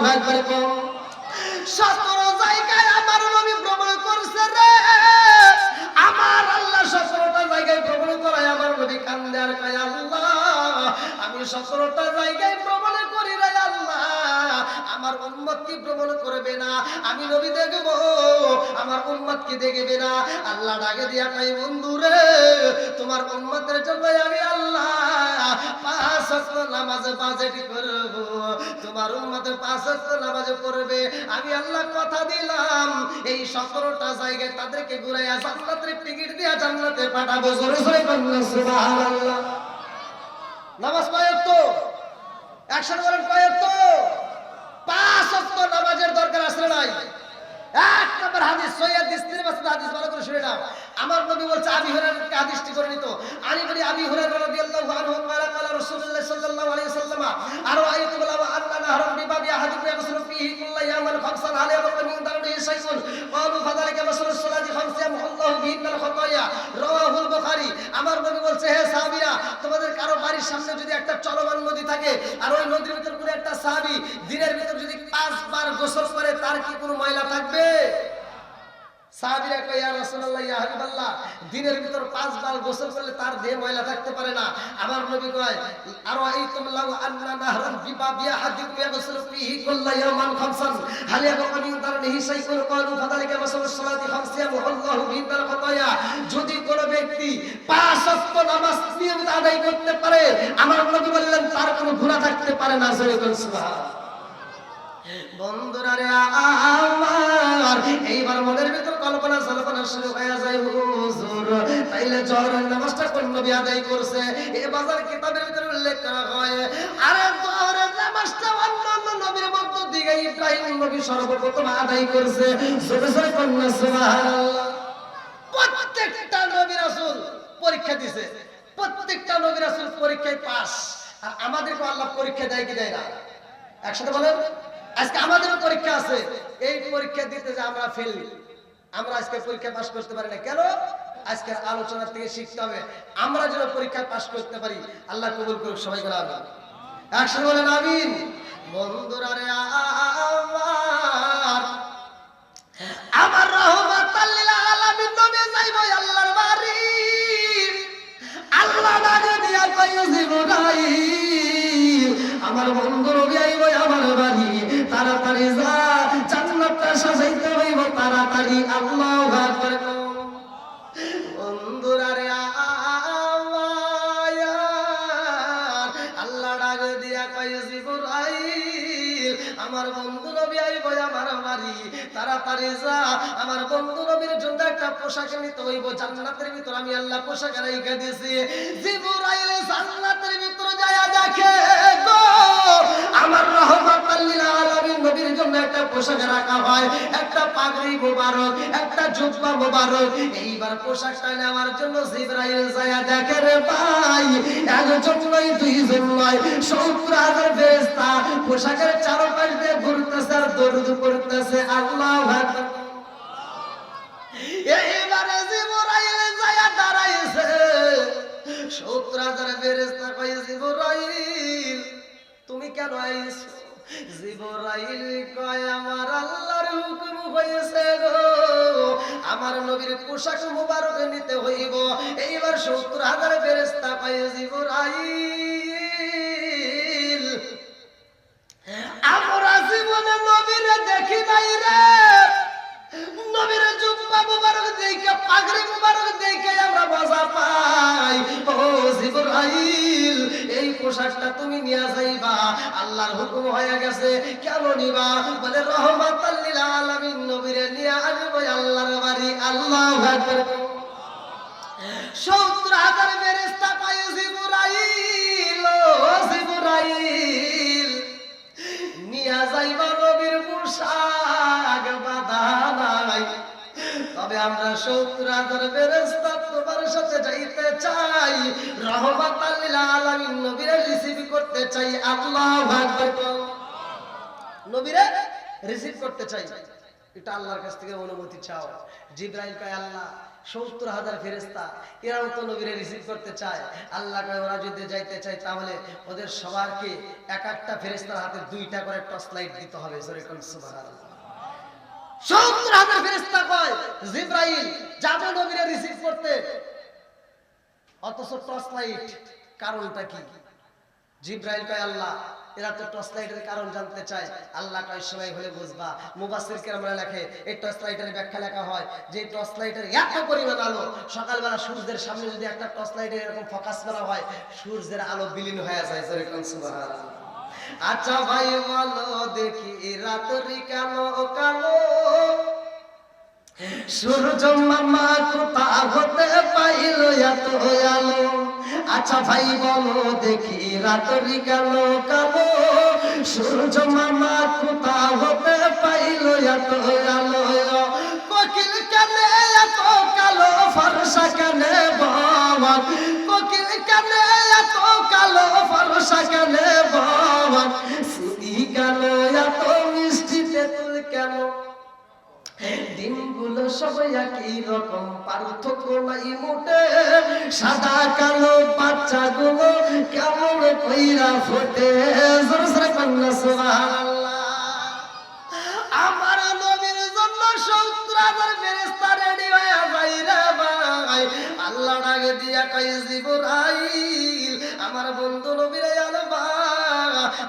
আল্লাহু আকবার। 17 জায়গায় আমার নবী ভ্রমণ করছে রে। আমার আল্লাহ 17টা জায়গায় ভ্রমণ করায় আমার নবী কান্দে আর কয় আল্লাহ আমি 17টা জায়গায় ভ্রমণ করি রে আল্লাহ, আমার উম্মত কি ভ্রমণ করবে না? আমি নবী দেখব, আমার উম্মত কি দেখবে না? আল্লাহ ডাকে দিয়া কয় বন্ধু রে, তোমার উম্মতের জন্য আমি আল্লাহ 5 ওয়াক্ত নামাজ বাজেট করব। তোমার উম্মত 5 ওয়াক্ত নামাজ পড়বে, আমি আল্লাহ কথা দিলাম এই 17টা জায়গায় তাদেরকে ঘুরাইয়া জান্নাতের টিকিট দিয়া জান্নাতে পাঠাবো। জোরে জোরে বলুন সুবহানাল্লাহ। নামাজ কয় ওয়াক্ত? একসাথে বলেন কয় ওয়াক্ত? 5 ওয়াক্ত নামাজের দরকার আছে নাই? এক নম্বর হাদিস সহিহ তিরমিজি হাদিস, ভালো করে শুনে নাও। আমার নবী বলছে, আবি হুরায়রা হাদিসটি করে নিত। আলী বলি আবি হুরায়রা রাদিয়াল্লাহু আনহু قال قال রাসূলুল্লাহ সাল্লাল্লাহু আলাইহি ওয়াসাল্লাম আরাআইতু লাও আন্না নাহরান বিবাবি আহাদিকুম ইয়াগসিলু ফীহি কুল্লা ইয়াওমান খামসান হাল ইয়াবকা মিন দারবিহি শাইউন ক্বালু ফাযালিকা মাসলুস সালাতি খামসা ইয়ামহুল্লাহু বিহিল খাতায়া রাওয়াহুল বুখারী। আমার নবী বলছে, হে সাহাবীরা, তোমাদের কারো বাড়ির সামনে যদি একটা চলমান নদী থাকে আর ওই নদীর ভিতর কোনো একটা সাহাবী দিনের ভিতর যদি 5 বার গোসল করে, তার কি কোনো ময়লা থাকবে? সাহাবীরা কয়, ইয়া রাসূলুল্লাহ, ইয়া হাবিবাল্লাহ, দিনের ভিতর 5 বার গোসল করলে তার দেহে ময়লা থাকতে পারে না। আমার নবী কয়, আরাআইতুম লাউ আন্না নাহরান বিবাবি আহাদিকুম ইয়াগসিলু ফীহি কুল্লা ইয়াওমান খামসান হাল ইয়াবকা মিন দারবিহি শাইউন ক্বালু ফাযালিকা মাসলুস সালাতি খামসা ইয়ামহুল্লাহু বিহিল খাতায়া। যদি কোনো ব্যক্তি 5 ওয়াক্ত নামাজ নিয়মিত আদায় করতে পারে, আমার নবী বললেন তার কোনো গুনাহ থাকতে পারে না। জোরে বলুন সুবহানাল্লাহ। বন্ধুরা রে আমার, এইবার মনের ভিতর কল্পনা জল্পনা শুরু হয়ে যায়, হুজুর তাইলে জোহরের নামাজটা কোন নবী আদায় করছে? এই বাজার কিতাবের ভিতরে উল্লেখ করা হয়, আরে জোহরের নামাজটা অন্যান্য নবীর মধ্য থেকে ইব্রাহিম নবী সর্বপ্রথম আদায় করছে। জোরে জোরে বলুন সুবহানাল্লাহ। প্রত্যেকটা নবী রাসূল পরীক্ষা দিয়েছে, প্রত্যেকটা নবী রাসূল পরীক্ষায় পাস। আর আমাদেরকে আল্লাহ পরীক্ষা দেয় কি দেয় না? একসাথে বলেন। আজকে আমাদেরও পরীক্ষা আছে, এই পরীক্ষা দিতে যে আমরা ফেল, আমরা আজকে পরীক্ষা পাস করতে পারি না কেন? আজকের আলোচনা থেকে শিখতে হবে, আমরা যেন পরীক্ষায় পাস করতে পারি। আল্লাহ কবুল করুক, সবাই বলে আমিন। একসাথে বলেন আমিন। বন্ধুরা রে আমার রাহমাতাল লিল আলামিন নবী যাইব আল্লাহর বাড়ি। আল্লাহ ডাকে দিয়া কয়, জিবরাইল, আমার বন্ধু নবী আইব আমার বাড়ি, তাড়াতাড়ি যা, জান্নাতটা সাজাইতে হইব তাড়াতাড়ি। আল্লাহু আকবার। বন্ধুরা রে আল্লাহ ডাক দিয়া কয়, জিবরাইল, আমার বন্ধু নবী আইব আমার বাড়ি, তাড়াতাড়ি যা, আমার বন্ধু নবীর জন্য একটা পোশাক নিতে হইব। জান্নাতের ভিতর আমি আল্লাহ পোশাক রাইখা দিয়েছি। জিবরাইল জান্নাতের ভিতর যায়া দেখে গো, আমার রাহমাতাল লিল আলামিন নবীর জন্য একটা পোশাক রাখা হয়, একটা পাগড়ি মোবারক, একটা জুব্বা মোবারক। এইবার পোশাকটা নেওয়ার জন্য জিবরাইল যায়া দেখে রে ভাই, একজন নয়, দুইজন নয়, 70,000 ফেরেশতা পোশাকের চারপাশ দিয়ে ঘুরতেছে আর দরুদ পড়তেছে। আল্লাহু আকবার। এইবারে জিবরাইল যায়া দাঁড়াইছে, 70,000 ফেরেশতা কয়, জিবরাইল তুমি কেন আইছো? জিবরাইল কয়, আমার আল্লাহর হুকুম হয়েছে গো, আমার নবীর পোশাক মোবারক নিতে হইব। এইবার 70,000 ফেরেশতা কয়, জিবরাইল আমরা জীবনে নবীর দেখি নাই রে, নবীর জুব্বা মোবারক দেখে, পাগড়ি মোবারক দেখে আমরা মজা পাই। ও জিবরাইল, এই পোশাকটা তুমি নিয়ে যাইবা, আল্লাহর হুকুম হয়ে গেছে। কেন নিবা? বলে রাহমাতাল লিল আলামিন নবীরে নিয়ে আসবো আল্লাহর বাড়ি। আল্লাহু আকবার। 70,000 ফেরেশতা পায়, জিবরাইল, ও জিবরাইল নিয়ে যাইবা নবীর পোশাক বাধা নাই, তবে আমরা 70,000 ফেরেশতা তোমার সাথে যাইতে চাই, রাহমাতাল লিল আলামিন নবীরে রিসিভ করতে চাই। আল্লাহু আকবার। নবীরে রিসিভ করতে চাই, এটা আল্লাহর কাছ থেকে অনুমতি চাও। জিবরাইল কয়, আল্লাহ 70,000 ফেরেশতা, এরাও তো নবীরে রিসিভ করতে চায়। আল্লাহ কয় ওরা যদি যাইতে চায় তাহলে ওদের সবারকে এক একটা ফেরেশতার হাতে 2টা করে টর্চ লাইট দিতে হবে। জোরে কোন সুবহানাল্লাহ। 70,000 ফেরেশতা কয় জিবরাইল যাবে নবীরে রিসিভ করতে, অথচ টর্চ লাইট, কারণটা কি? জিবরাইল কয় আল্লাহ এরা তো টর্চ লাইটের কারণ জানতে চায়। আল্লাহ কয় সময় হলে বুঝবা। মুফাসসির কেরামরা লেখে এই টর্চ লাইটের ব্যাখ্যা লেখা হয় যে টর্চ লাইটের এত পরিমাণ আলো, সকালবেলা সূর্যের সামনে যদি একটা টর্চ লাইটের এরকম ফোকাস করা হয় সূর্যের আলো বিলীন হয়ে যায়। যেরকম সুবহানাল্লাহ। আচ্ছা ভাই বলো দেখি রাত্রি কালো কালো সূর্য মামা কোথা হতে পাইল এত আলো? আচ্ছা ভাই বলো দেখি রাত্রি কালো কালো সূর্য মামা কোথা হতে পাইল এত আলো? কোকিল কানে এত কালো ফর্সা কানে বাবা, কোকিল কানে এত কালো ফর্সা কানে বাবা, সিঁড়ি কালো এত মিষ্টি তেঁতুল কেন? দিনগুলো সব একই রকম, পার্থক্য নাই মোটে, সাদা কালো বাচ্চাগুলো কেমন কইরা ফোটে। জোরে জোরে কন্যা সুবহানাল্লাহ। আমার নবীর জন্য 70,000 ফেরেশতা রেডি হয়ে যায় রে ভাই। আল্লাহ ডাকে দিয়া কয় জিবরাইল আমার বন্ধু নবীরে আনবা,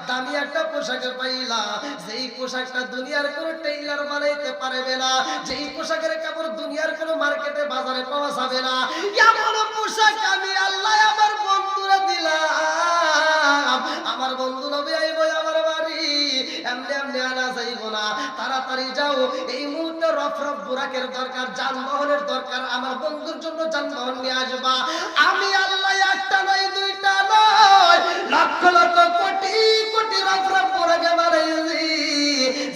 দামি একটা পোশাক পাইলা, যেই পোশাকটা দুনিয়ার কোন টেইলার বানাইতে পারবে না, যেই পোশাকের কাপড় দুনিয়ার কোন মার্কেটে বাজারে পাওয়া যাবে না, এমন পোশাক আমি আল্লাহ আমার বন্ধুরা দিলাম। আমার বন্ধু নবী আইব আমার বাড়ি, এমনি এমনি আনা যাইব না, তাড়াতাড়ি যাও। এই মুহূর্তে রফরফ বুরাকের দরকার, যানবাহনের দরকার, আমার বন্ধুর জন্য যানবাহন নিয়ে আসবা। আমি আল্লাহ একটা নয় 2টা নয় লক্ষ লক্ষ কোটি কোটি রফরফ বুরাকে বানাইছি,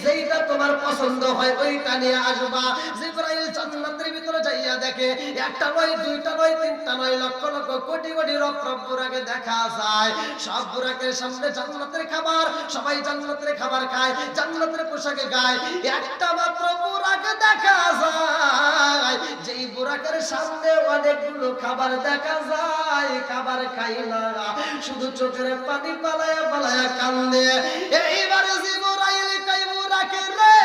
যেইটা তোমার পছন্দ হয় ওইটা নিয়ে আসবা। জিবরাইল জান্নাতের ভিতরে যাইয়া দেখে একটা নয় 2টা নয় 3টা নয় লক্ষ লক্ষ কোটি কোটি রফরফ বুরাকে দেখা যায়। সব বুরাকের সামনে জান্নাতের খাবার, সবাই জান্নাতের খাবার খায়, জান্নাতের পোশাকে গায়। একটা মাত্র বুরাকে দেখা যায়, যেই বুরাকের সামনে অনেকগুলো খাবার দেখা যায়, খাবার খাই না, শুধু চোখের পানি পালায়া পালায়া কান্দে। এইবারে জিবরাইল কই বুরাকে রে,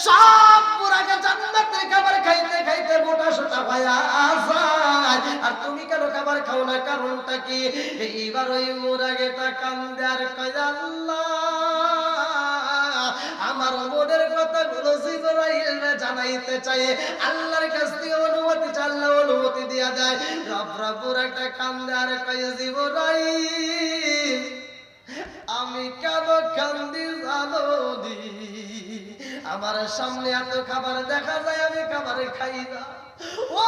সব বুরাকে জান্নাতের খাবার খাইতে খাইতে মোটা সোটা হইয়া যায়, আর তুমি কেন খাবার খাও না? কারণটা কি? এইবার ওই বুরাকেটা কান্দে আর কয় আল্লাহ আমার মনের কথাগুলো জিবরাইল জানাইতে চাই, আল্লাহর কাছ থেকে অনুমতি চাইলে অনুমতি দিয়া দেয়। রব বুরাকটা কান্দে আর কয় জিবরাইল আমি কেন কান্দি জানো দি? আমার সামনে এত খাবার দেখা যায়, আমি খাবার খাই না। ও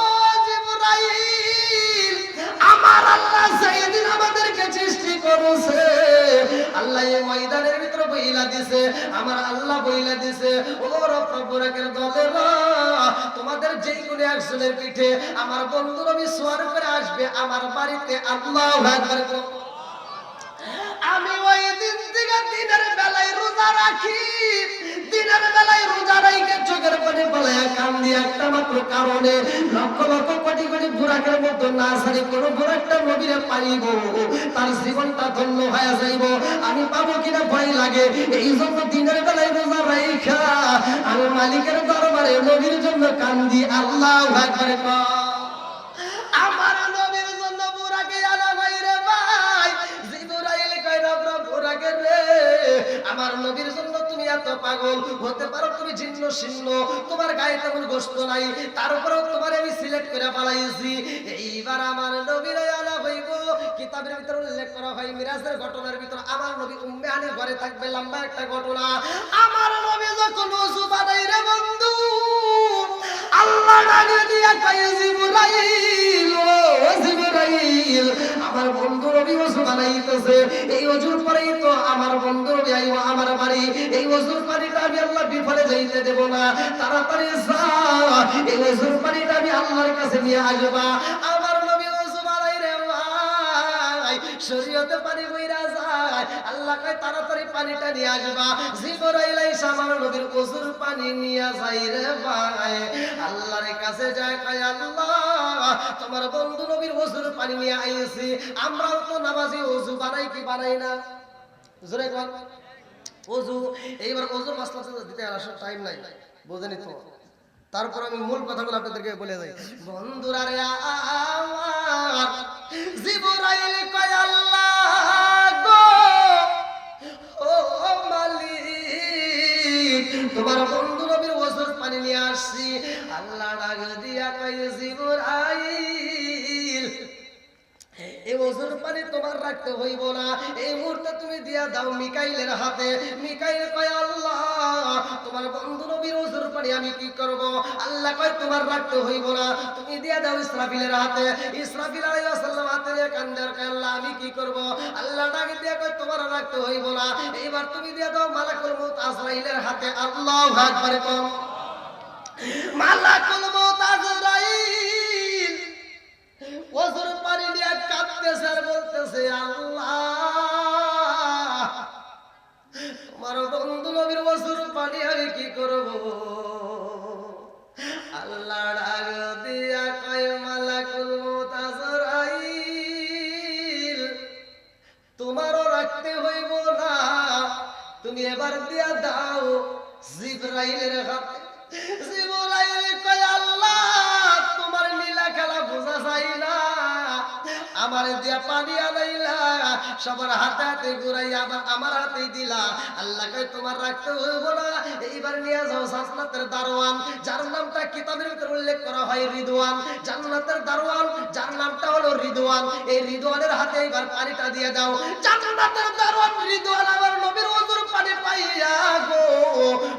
জিবরাইল আমার আল্লাহ যেদিন আমাদেরকে সৃষ্টি করেছে, আল্লাহ এই ময়দানের ভিতরে বইলা দিছে, আমার আল্লাহ বইলা দিছে ও রব্বুরাকের দলেরা, তোমাদের যেই কোনো একজনের পিঠে আমার বন্ধু নবী সওয়ার করে আসবে আমার বাড়িতে। আল্লাহু আকবার। আমি ওই দিন থেকে দিনের বেলায় রোজা রাখি, দিনের বেলায় রোজা রাখে চোখের পানি বলায়া কান্দি একটা মাত্র কারণে, লক্ষ লক্ষ কোটি কোটি বুরাকের মতো না সারি কোন বুরাকটা নবীরে পাইব, তার জীবনটা ধন্য হয়ে যাইব, আমি পাবো কিনা ভয় লাগে। এই জন্য দিনের বেলায় রোজা রাখা আমি মালিকের দরবারে নবীর জন্য কান্দি। আল্লাহু আকবার। আমার নবীর জন্য বুরাকে আনা ভাই রে ভাই। জিবরাইল কয় রব বুরাকে রে, আমার নবীর জন্য তুমি এত পাগল হতে পারো, তুমি জিন্ন শীর্ণ, তোমার গায়ে তেমন গোশত নাই, তারপরেও তোমার আমি সিলেক্ট করে পালাইছি। এইবার আমার নবীর আনা হইব। কিতাবের ভিতরে উল্লেখ করা হয় মিরাজের ঘটনার ভিতর আমার নবী উম্মে হানির ঘরে থাকবে, লম্বা একটা ঘটনা। আমার নবী যখন ওযু বানাই রে বন্ধু, আল্লাহ ডাকে দিয়া কয় জিবরাইল ও জিবরাইল আমার বন্ধু নবী ওযু বানাইতেছে, এই ওযুর পরেই তো আমার বন্ধু নবী আইব আমার বাড়ি, এই ওযুর পানিটা আমি আল্লাহ বিফলে যাইতে দেব না, তাড়াতাড়ি যা এই ওযুর পানিটা আমি আল্লাহর কাছে নিয়ে আসবা। আমার নবী ওযু বানাই রে ভাই, শরীয়তে পানি বইরা যায়, আল্লাহ কয় তাড়াতাড়ি পানিটা নিয়ে আসবা। জিবরাইল আইসা আমার নবীর ওযুর পানি নিয়ে যাই রে ভাই। আল্লাহর কাছে যায় কয় আল্লাহ তোমার বন্ধু নবীর ওযুর পানি নিয়ে আইছি। আমরাও তো নামাজি ওযু বানাই কি বানাই না? জোরে কোন ওযু। এইবার ওযুর মাসলা দিতে আসলে টাইম নাই, বুঝেনি তো। তারপর আমি মূল কথাগুলো আপনাদেরকে বলে যাই। বন্ধুরা রে আমার জিবরাইল কয় আল্লাহ গো ও মালিক তোমার বন্ধু নবীর ওযুর পানি নিয়ে আসছি। আল্লাহ ডাক দিয়া কয় জিবরাইল এই ওযুর পানি তোমার রাখতে হইব না, এই মুহূর্তে তুমি দিয়া দাও মিকাইলের হাতে। মিকাইল কয় আল্লাহ তোমার বন্ধু নবীর ওযুর পানি আমি কি করব? আল্লাহ কয় তোমার রাখতে হইব না, তুমি দিয়া দাও ইসরাফিলের হাতে। ইসরাফিল আলাইহিস সালাম হাতে নিয়ে কান্দার কয় আল্লাহ আমি কি করব? আল্লাহ ডাক দিয়া কয় তোমার রাখতে হইব না, এইবার তুমি দিয়া দাও মালাকুল মউত আজরাইলের হাতে। আল্লাহু আকবার কোন। মালাকুল মউত আজরাইল ওযুর পানি নিয়ে কাঁদতেছে আর বলতেছে আল্লাহ তোমার বন্ধু নবীর ওযুর পানি আমি কি করব? আল্লাহ ডাক দিয়া কয় মালাকুল মউত আজরাইল তোমারও রাখতে হইব না, তুমি এবার দিয়া দাও জিবরাইলের হাতে। জিবরাইল কয় আল্লাহ তোমার লীলা খেলা বোঝা যায় না, আমার দিয়া পানি আনাইলা সবার হাতে হাতে ঘুরাই আবার আমার হাতেই দিলা। আল্লাহ কয় তোমার রাখতে হইব না, এইবার নিয়ে যাও জান্নাতের দারওয়ান যার নামটা কিতাবের ভিতরে উল্লেখ করা হয় রিদওয়ান। জান্নাতের দারওয়ান যার নামটা হলো রিদওয়ান, এই রিদওয়ানের হাতে এইবার পানিটা দিয়ে দাও। জান্নাতের দারওয়ান রিদওয়ান আমার নবীর ওযুর পানি পাইয়া গো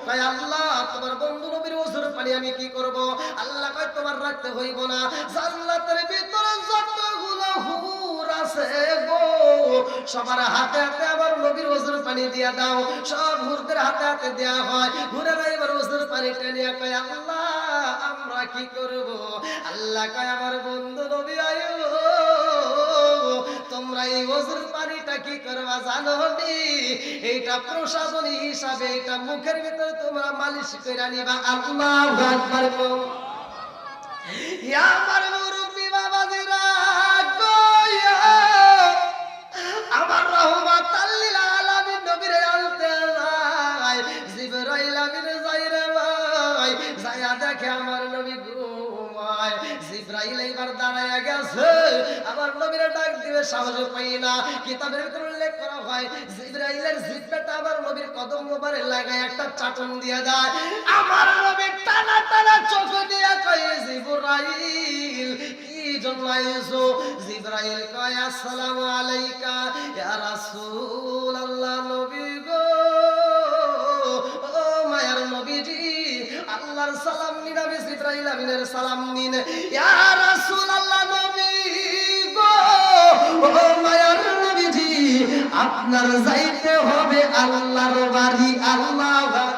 কয় আল্লাহ তোমার বন্ধু নবীর ওযুর পানি আমি কি করব? আল্লাহ কয় তোমার রাখতে হইব না, জান্নাতের ভিতরে যতগুলো হুর আছে গো সবার হাতে হাতে আমার নবীর ওযুর পানি দিয়া দাও। সব হুরদের হাতে হাতে দেয়া হয়, হুরেরা এবার ওযুর পানি টেনে কয় আল্লাহ আমরা কি করব? আল্লাহ কয় আমার বন্ধু নবী আয়ো তোমরা এই ওযুর পানিটা কি করবা জানো নি? এইটা প্রসাদনী হিসাবে এটা মুখের ভিতরে তোমরা মালিশ কইরা নিবা। আল্লাহু আকবার। ইয়া আমার মুরব্বি বাবাজিরা গয়া আমার রহমাতাল লিল আলামিন নবীর আনতে যায়। জিবরাইল আমিন যাইরে ভাই যায়া দেখে আমার নবী ঘুমায়। জিবরাইল এইবার দাঁড়ায়া গেছে, আমার নবীর ডাক দিবে সাহস পাই না। কিতাবের ভিতরে উল্লেখ করা হয় জিবরাইলের জিহ্বাটা আমার নবীর কদম মোবারকে লাগায় একটা চাটন দিয়ে দেয়। আমার নবী টানা টানা চোখ দিয়ে কয় জিবরাইল কি জন্য আইছো? জিবরাইল কয় আসসালামু আলাইকা ইয়া রাসূলুল্লাহ নবী গো ও মায়ার নবীজি আল্লাহর সালাম নিন, আমি জিবরাইল আমিনের সালাম নিন। ইয়া রাসূলুল্লাহ নবী গো ও মায়ার নবীজি আপনার যাইতে হবে আল্লাহর বাড়ি। আল্লাহু আকবার।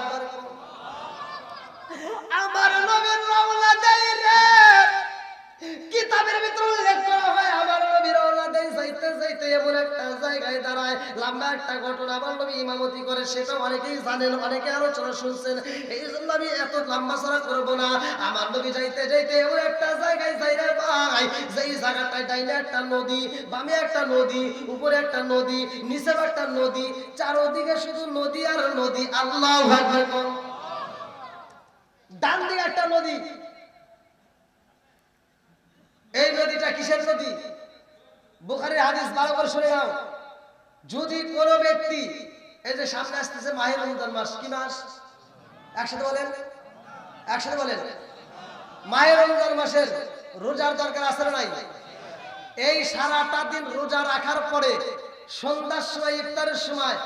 আমার নবীর রওনা দেয় রে, কিতাবের ভিতরে উল্লেখ করা হয় আমার নবীর রওনা দেয় যাইতে যাইতে এমন একটা জায়গায় দাঁড়ায়। লম্বা একটা ঘটনা আমার নবী ইমামতি করে, সেটা অনেকেই জানেন, অনেকে আলোচনা শুনছেন, এই জন্য আমি এত লম্বা চড়া করব না। আমার নবী যাইতে যাইতে এমন একটা জায়গায় যাই রে ভাই, যেই জায়গাটায় ডাইনে একটা নদী, বামে একটা নদী, উপরে একটা নদী, নিচে একটা নদী, চারদিকে শুধু নদী আর নদী। আল্লাহু আকবার। ডান দিকে একটা নদী, এই নদীটা কিসের নদী? বুখারীর হাদিস ভালো করে শুনে নাও। যদি কোনো ব্যক্তি এই যে সামনে আসতেছে মাহে রমজান মাস, কি মাস? একসাথে বলেন, একসাথে বলেন। মাহে রমজান মাসের রোজার দরকার আছে না নাই? এই সারাটা দিন রোজা রাখার পরে সন্ধ্যার সময় ইফতারের সময়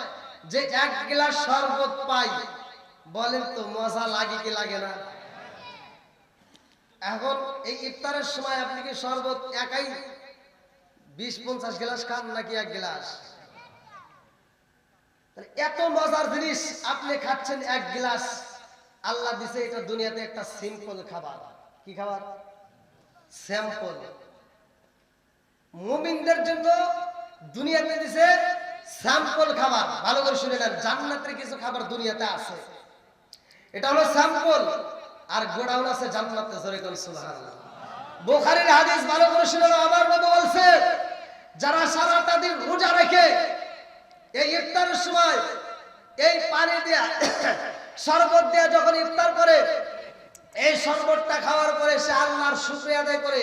যে এক গ্লাস শরবত পাই, বলেন তো মজা লাগে কি লাগে না? এখন এই ইফতারের সময় আপনি কি শরবত একাই 20-50 গ্লাস খান নাকি এক গ্লাস? এত মজার জিনিস আপনি খাচ্ছেন এক গ্লাস। আল্লাহ দিছে এটা দুনিয়াতে একটা সিম্পল খাবার। কি খাবার? স্যাম্পল। মুমিনদের জন্য দুনিয়াতে দিছে স্যাম্পল খাবার, ভালো করে শুনে নেন, জান্নাতের কিছু খাবার দুনিয়াতে আছে, এটা হলো স্যাম্পল, আর গোডাউন আছে জান্নাতে। জোরে কোন সুবহানাল্লাহ। বুখারীর হাদিস, ভালো করে শুনে নাও। আমার নবী বলছে, যারা সারাটা দিন রোজা রেখে এই ইফতারের সময় এই পানি দিয়া শরবত দিয়া যখন ইফতার করে, এই শরবতটা খাওয়ার পরে সে আল্লাহর শুকরিয়া আদায় করে,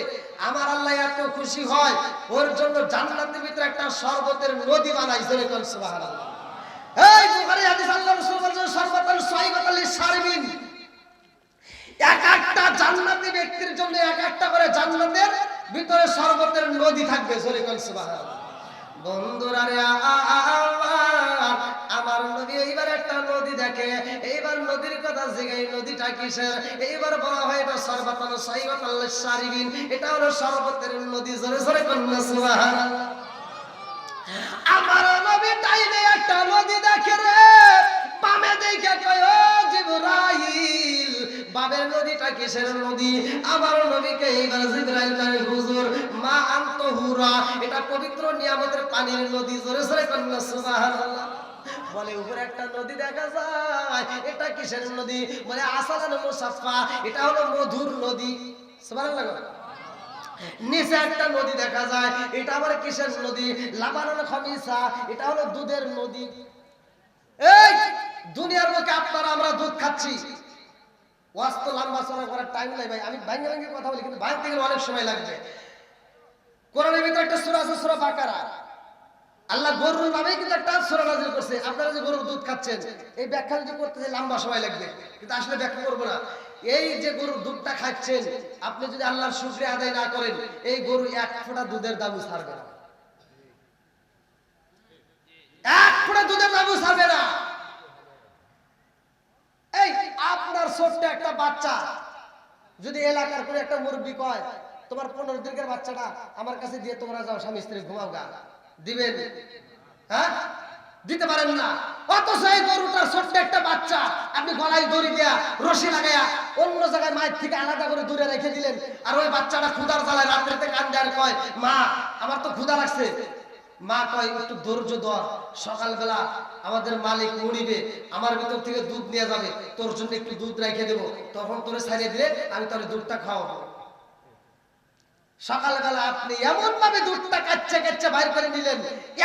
আমার আল্লাহ এত খুশি হয়, ওর জন্য জান্নাতের ভিতরে একটা শরবতের নদী বানাইছে। কোন সুবহানাল্লাহ। এই বুখারী হাদিস, আল্লাহ রাসূল বলেছেন, শরবতাল সাইবাতাল লিশারিবিন, এক একটা জান্নাতি ব্যক্তির জন্য এক একটা করে জান্নাতের ভিতরে শরবতের নদী থাকবে। জোরে কোন সুবহানাল্লাহ। বন্ধুরা রে আমার নবী এইবার একটা নদী দেখে, এইবার নদীর কথা জিগাই, নদীটা কিসের? এইবার বলা হয় এটা শরবতাল সাইবাতাল লিশারিবিন, এটা হলো শরবতের নদী। জোরে জোরে কোন সুবহানাল্লাহ। আমার নবী টাইমে একটা নদী দেখে রে, বামে দেখে কয়, ও জিবরাইল, বামের নদীটা কিসের নদী? আমার নবীকে এইবার জিবরাইল কয়, হুজুর মা আনতাহুরা, এটা পবিত্র নিয়ামতের পানির নদী। জোরে জোরে কোন সুবহানাল্লাহ। বলে উপরে একটা নদী দেখা যায়, এটা কিসের নদী? বলে আসালান মুসাফফা, এটা হলো মধুর নদী। সুবহানাল্লাহ। নিচে একটা নদী দেখা যায়, এটা আবার কিসের নদী? লাবানুল খামিসা, এটা হলো দুধের নদী। এই দুনিয়ার মুখে আপনারা আমরা দুধ খাচ্ছি, ওয়াজ তো লম্বা চড়া করার টাইম নাই ভাই, আমি ভাঙ্গে ভাঙ্গে কথা বলি, কিন্তু ভাঙতে গেলে অনেক সময় লাগবে। কোরআনের ভিতরে একটা সূরা আছে, সূরা বাকারা, আল্লাহ গরুর নামে কিন্তু একটা সূরা নাযিল করছে। আপনারা যে গরুর দুধ খাচ্ছেন, এই ব্যাখ্যা যদি করতে চাই লম্বা সময় লাগবে, কিন্তু আসলে ব্যাখ্যা করবো না। এই যে গরুর দুধটা খাচ্ছেন, আপনি যদি আল্লাহর শুকরিয়া আদায় না করেন, এই গরু এক ফোঁটা দুধের দাবি ছাড়বে না, এক ফোঁটা দুধের দাবি ছাড়বে না। এই আপনার ছোট্ট একটা বাচ্চা যদি এলাকার করে একটা মুরব্বি কয়, তোমার 15 দিনের বাচ্চাটা আমার কাছে দিয়ে তোমরা যাও স্বামী স্ত্রী ঘুমাও গা, দিবেন? হ্যাঁ, দিতে পারেন না। অথচ এই গরুটার ছোট্ট একটা বাচ্চা আপনি গলায় দড়ি দেয়া রশি লাগাইয়া অন্য জায়গায় মায়ের থেকে আলাদা করে দূরে রেখে দিলেন, আর ওই বাচ্চাটা ক্ষুধার জ্বালায় রাত্রিতে কান্দে আর কয়, মা আমার তো ক্ষুধা লাগছে। মা কয়, একটু ধৈর্য ধর, সকালবেলা আমাদের মালিক উড়িবে, আমার ভিতর থেকে দুধ নিয়ে যাবে, তোর জন্য একটু দুধ রেখে দেবো, তখন তোরে ছাড়িয়ে দিলে আমি তোর দুধটা খাওয়াবো। সকালবেলা আপনি এমন ভাবে দুধটা কাচ্চে কাচ্চে বাইর করে নিলেন,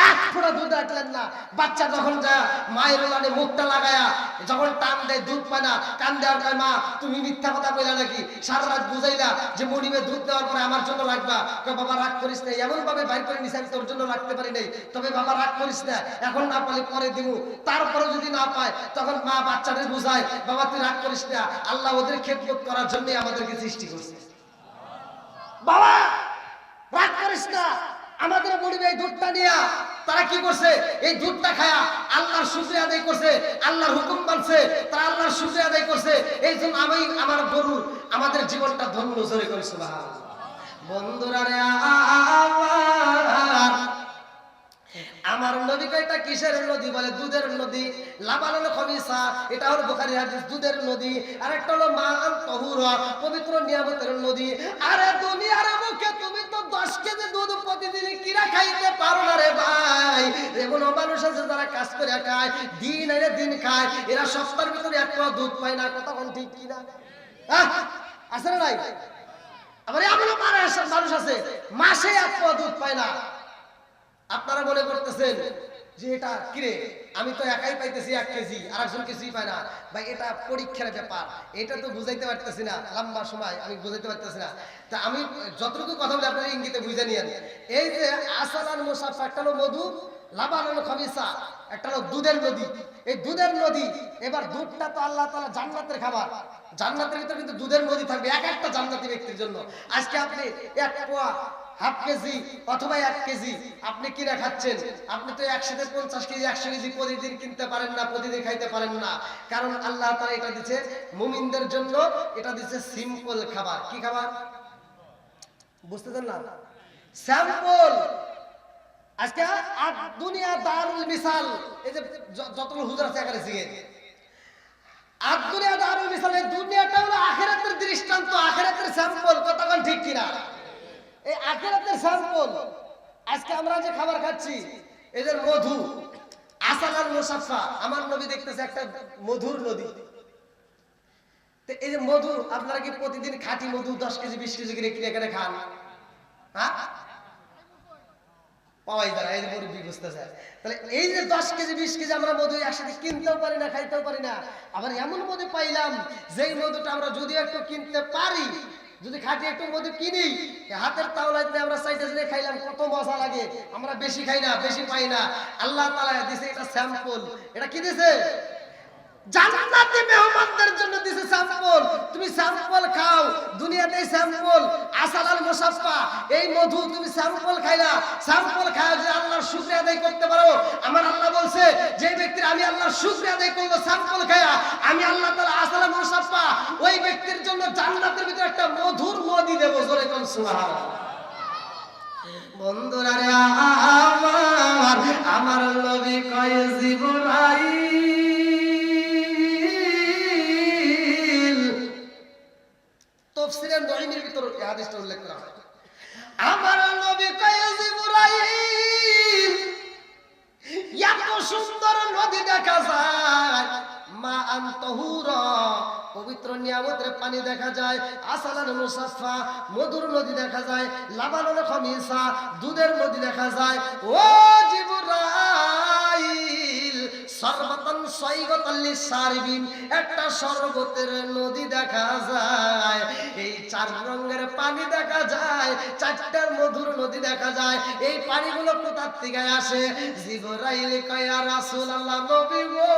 এক ফোঁটা দুধ রাখলেন না। বাচ্চা যখন যায় মায়ের উলানে মুখটা লাগায়া যখন টান দেয়, দুধ পায় না, কান দেওয়ার কয়, মা তুমি মিথ্যা কথা কইলা নাকি? সারা রাত বুঝাইলা যে মনিবে দুধ দেওয়ার পরে আমার জন্য রাখবা। কয়, বাবা রাগ করিস না, এমন ভাবে বাইর করে নিছে আমি তোর জন্য রাখতে পারি নাই, তবে বাবা রাগ করিস না, এখন না পালে পরে দিব। তারপরে যদি না পায় তখন মা বাচ্চাদের বুঝায়, বাবা তুই রাগ করিস না, আল্লাহ ওদের খেদমত করার জন্যই আমাদেরকে সৃষ্টি করছে। বাবা রাগ করিস না, আমাদের মনিবে এই দুধটা নিয়া তারা কি করছে? এই দুধটা খায়া আল্লাহর শুকরিয়া আদায় করছে, আল্লাহর হুকুম মানছে, তারা আল্লাহর শুকরিয়া আদায় করছে। এই জন্য আমি আমার গরু আমাদের জীবনটা ধন্য। জোরে করে সুবহানাল্লাহ। বন্ধুরা রে আমার নবী কয়টা কিসের নদী? বলে দুধের নদী। লাবানুল খামিসা, এটা হলো বুখারীর হাদিস, দুধের নদী। আর একটা হলো মাআন তাহুরা, পবিত্র নিয়ামতের নদী। আরে দুনিয়ার মুখে তুমি তো 10 কেজি দুধ প্রতিদিন কিনা খাইতে পারো না রে ভাই। এমন মানুষ আছে যারা কাজ করে খায়, দিন আনে দিন খায়, এরা সপ্তাহের ভিতরে এক পোয়া দুধ পায় না। কথা কোন ঠিক কিনা? আছে না নাই? আবার এমন মানুষ আছে মাসে এক পোয়া দুধ পায় না। আপনারা মনে করতেছেন যে এটা কিরে, আমি তো একাই পাইতেছি 1 কেজি, আর একজন কিছুই পায় না। ভাই এটা পরীক্ষার ব্যাপার, এটা তো বুঝাইতে পারতেছি না, লম্বা সময় আমি বুঝাইতে পারতেছি না। তা আমি যতটুকু কথা বলি আপনারা ইঙ্গিতে বুঝে নিয়েন। এই যে আসালান মুসাফা, একটা হলো মধু, লাবানুল খামিসা, একটা হলো দুধের নদী। এই দুধের নদী, এবার দুধটা তো আল্লাহ তাআলা জান্নাতের খাবার, জান্নাতের ভিতরে কিন্তু দুধের নদী থাকবে এক একটা জান্নাতি ব্যক্তির জন্য। আজকে আপনি 1 পোয়া, হাফ কেজি অথবা 1 কেজি আপনি কিনে খাচ্ছেন, আপনি তো 150 কেজি 100 কেজি প্রতিদিন কিনতে পারেন না, প্রতিদিন খাইতে পারেন না। কারণ আল্লাহ তাআলা এটা দিয়েছে মুমিনদের জন্য, এটা দিয়েছে সিম্পল খাবার। কি খাবার বুঝতেছেন না? স্যাম্পল। আজকে দুনিয়া দারুল মিসাল, এই যে যতগুলো হুজুর আছে এখানে জিগে, দুনিয়া দারুল মিসাল, এই দুনিয়াটা হলো আখিরাতের দৃষ্টান্ত, আখিরাতের স্যাম্পল। কতক্ষণ ঠিক কিনা? এই আখিরাতের স্যাম্পল। আজকে আমরা যে খাবার খাচ্ছি, এদের মধু, আসালাল মুসাফফা, আমার নবী দেখতেছে একটা মধুর নদী। তো এই যে মধু, আপনারা কি প্রতিদিন খাঁটি মধু 10 কেজি 20 কেজি করে কিনে কিনে খান? হ্যাঁ, পাওয়াই যায়, এই যে মুরব্বি বুঝতেছে। তাহলে এই যে 10 কেজি 20 কেজি আমরা মধু একসাথে কিনতেও পারি না, খাইতেও পারি না। আবার এমন মধু পাইলাম যেই মধুটা আমরা যদিও একটু কিনতে পারি, যদি খাঁটি একটু মধু কিনি, হাতের তাওলাতে আমরা সাইডে দিয়ে খাইলাম, কত মজা লাগে। আমরা বেশি খাই না, বেশি পাই না। আল্লাহ তাআলা দিয়েছে এটা স্যাম্পল। এটা কি দিয়েছে? জান্নাতি মেহমানদের জন্য দিয়েছে স্যাম্পল। তুমি স্যাম্পল খাও, দুনিয়াতেই স্যাম্পল। আসালাল মুসাফফা, এই মধু তুমি স্যাম্পল খাইলা, স্যাম্পল খায় যে আল্লাহর শুকরিয়া আদায় করতে পারো। আমার আল্লাহ বলছে যে ব্যক্তির আমি আল্লাহর শুকরিয়া আদায় করব স্যাম্পল খায়া, আমি আল্লাহ তাআলা আসালাল মুসাফফা ওই ব্যক্তির জন্য জান্নাতের ভিতরে একটা মধুর নদী দেব। জোরে কোন সুবহানাল্লাহ। বন্ধুরা রে আমার, আমার নবী কয় জিবরাইল, তাফসীরে নঈমের ভিতর এই হাদিসটা উল্লেখ করা হয়। আমার নবী কয় জিবরাইল, এত সুন্দর নদী দেখা যায়, মা আনতাহুরা, পবিত্র নিয়ামতের পানি দেখা যায়, আসালান মুসাফফা, মধুর নদী দেখা যায়, লাবানুল খামিসা, দুধের নদী দেখা যায়। ও জিবরাইল, সরবতান সাইগাতাল লিসারিবিন, একটা শরবতের নদী দেখা যায়। এই 4 রঙের পানি দেখা যায়, 4টা মধুর নদী দেখা যায়। এই পানিগুলো কোথা থেকে আসে? জিবরাইল কয় ইয়া রাসূলুল্লাহ, নবী গো,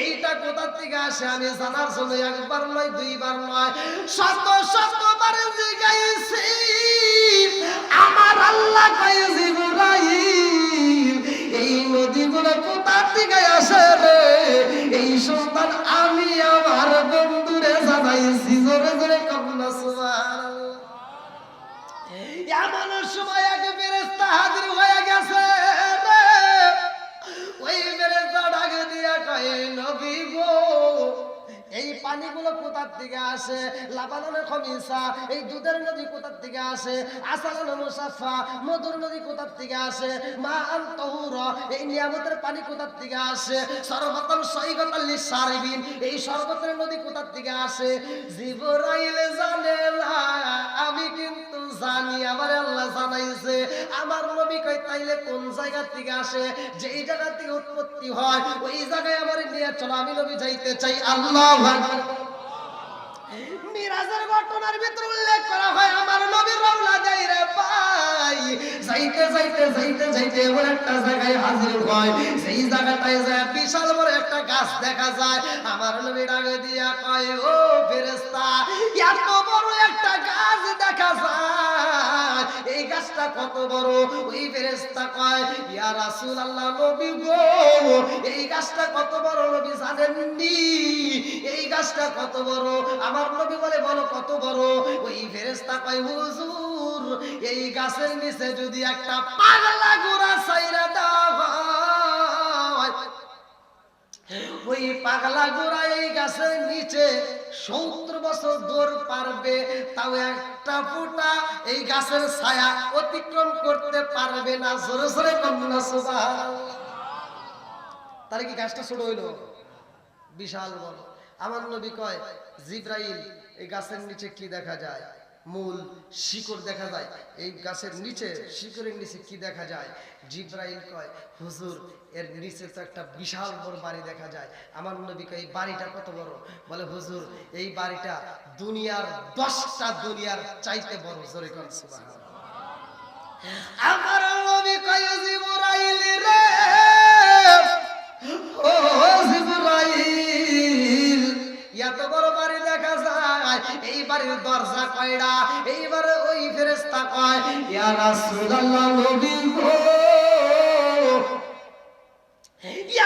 এইটা কোথা থেকে আসে আমি জানার জন্য একবার নয়, দুইবার নয়, শত শতবার জিজ্ঞাসি। আমার আল্লাহ কয় জিবরাইল, এই নদীগুলো কোথা থেকে আসে রে? এই সন্তান আমি আমার বন্ধুরে জানাইছি। জোরে জোরে কন্যা সুবহানাল্লাহ। এমন সময় এক ফেরেশতা হাজির হয়ে গেছে রে। ওই ফেরেশতা ডাক দিয়া কয় নবী গো, এই পানিগুলো কোথা থেকে আসে? লাবানুল খামিসা, এই দুধের নদী কোথা থেকে আসে? আসালান মুসাফফা, মধুর নদী কোথা থেকে আসে? মা আনতাহুরা, এই নিয়ামতের পানি কোথা থেকে আসে? সরবতান সাইগাতাল লিসারিবিন, এই শরবতের নদী কোথা থেকে আসে? জিবরাইল জানে না, আমি কিন্তু জানি, আমার আল্লাহ জানাইছে। আমার নবী কয় তাইলে কোন জায়গা থেকে আসে? যেই জায়গা থেকে উৎপত্তি হয় ওই জায়গায় আমার নিয়ে চলো, আমি নবী যাইতে চাই। আল্লাহু আকবার। মিরাজের ঘটনার ভিতর উল্লেখ করা হয় আমার নবী রওনা দেয় রে ভাই, যাইতে যাইতে যাইতে যাইতে এমন একটা জায়গায় হাজির হয়, সেই জায়গাটায় যায় বিশাল বড় একটা গাছ দেখা যায়। আমার নবী ডাকে দিয়া কয় ও ফেরেশতা, এত বড় একটা গাছ দেখা যায়, এই গাছটা কত বড়? ওই ফেরেশতা কয় ইয়া রাসূলুল্লাহ, নবী গো, এই গাছটা কত বড় নবী জানেননি? এই গাছটা কত বড়? আমার নবী বলে বলো কত বড়? ওই ফেরেশতা কয় হুজুর, এই গাছের নিচে যদি একটা পাগলা ঘোড়া ছাইরা দাও হয়, ওই পাগলা ঘোড়া এই গাছের নিচে 70 বছর দৌড় পারবে, তাও একটা ফোঁটা এই গাছের ছায়া অতিক্রম করতে পারবে না। জোরে জোরে কন্যা সুবহানাল্লাহ। তাহলে কি গাছটা ছোট হইল? বিশাল বড়। আমার নবী কয় জিবরাইল, এই গাছের নিচে কি দেখা যায়? মূল শিকড় দেখা যায়। এই গাছের নিচে, শিকড়ের নিচে কি দেখা যায়? জিবরাইল কয় হুজুর, এর নিচে তো একটা বিশাল বড় বাড়ি দেখা যায়। আমার নবী কয় এই বাড়িটা কত বড়? বলে হুজুর, এই বাড়িটা দুনিয়ার 10টা দুনিয়ার চাইতে বড়। জোরে কোন সুবহানাল্লাহ। আমার নবী কয় জিবরাইল রে, ও জিবরাইল, এত বড় বাড়ি দেখা যায়, এই বাড়ির দরজা কয়টা? এইবার ওই ফেরেশতা কয় ইয়া রাসূলুল্লাহ, নবী গো,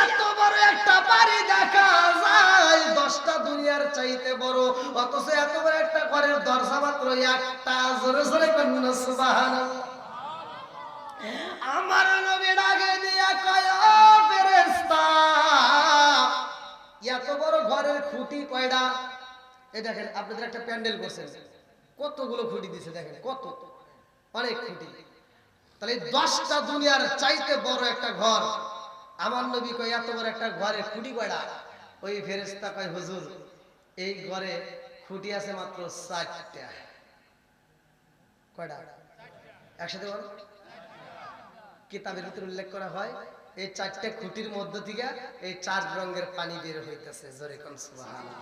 এত বড় একটা বাড়ি দেখা যায় 10টা দুনিয়ার চাইতে বড়, অথচ এত বড় একটা ঘরের দরজা মাত্র একটা। জোরে জোরে কন্যা সুবহানাল্লাহ। আমার নবী ডাকে দিয়া কয় ও ফেরেশতা, এত বড় ঘরের খুঁটি কয়টা? এই দেখেন আপনাদের একটা প্যান্ডেল করছেন, কতগুলো খুঁটি দিছে দেখেন, কত অনেক খুঁটি। তাহলে 10টা দুনিয়ার চাইতে বড় একটা ঘর, আমার নবী কয় এত বড় একটা ঘরে খুঁটি কয়টা? ওই ফেরেশতা কয় হুজুর এই ঘরে খুঁটি আছে মাত্র 4টা। কয়টা? একসাথে বল। কিতাবের ভিতরে উল্লেখ করা হয় এই 4টে খুঁটির মধ্য থেকে এই 4 রঙের পানি বের হইতেছে। জোরে কোন সুবহানাল্লাহ।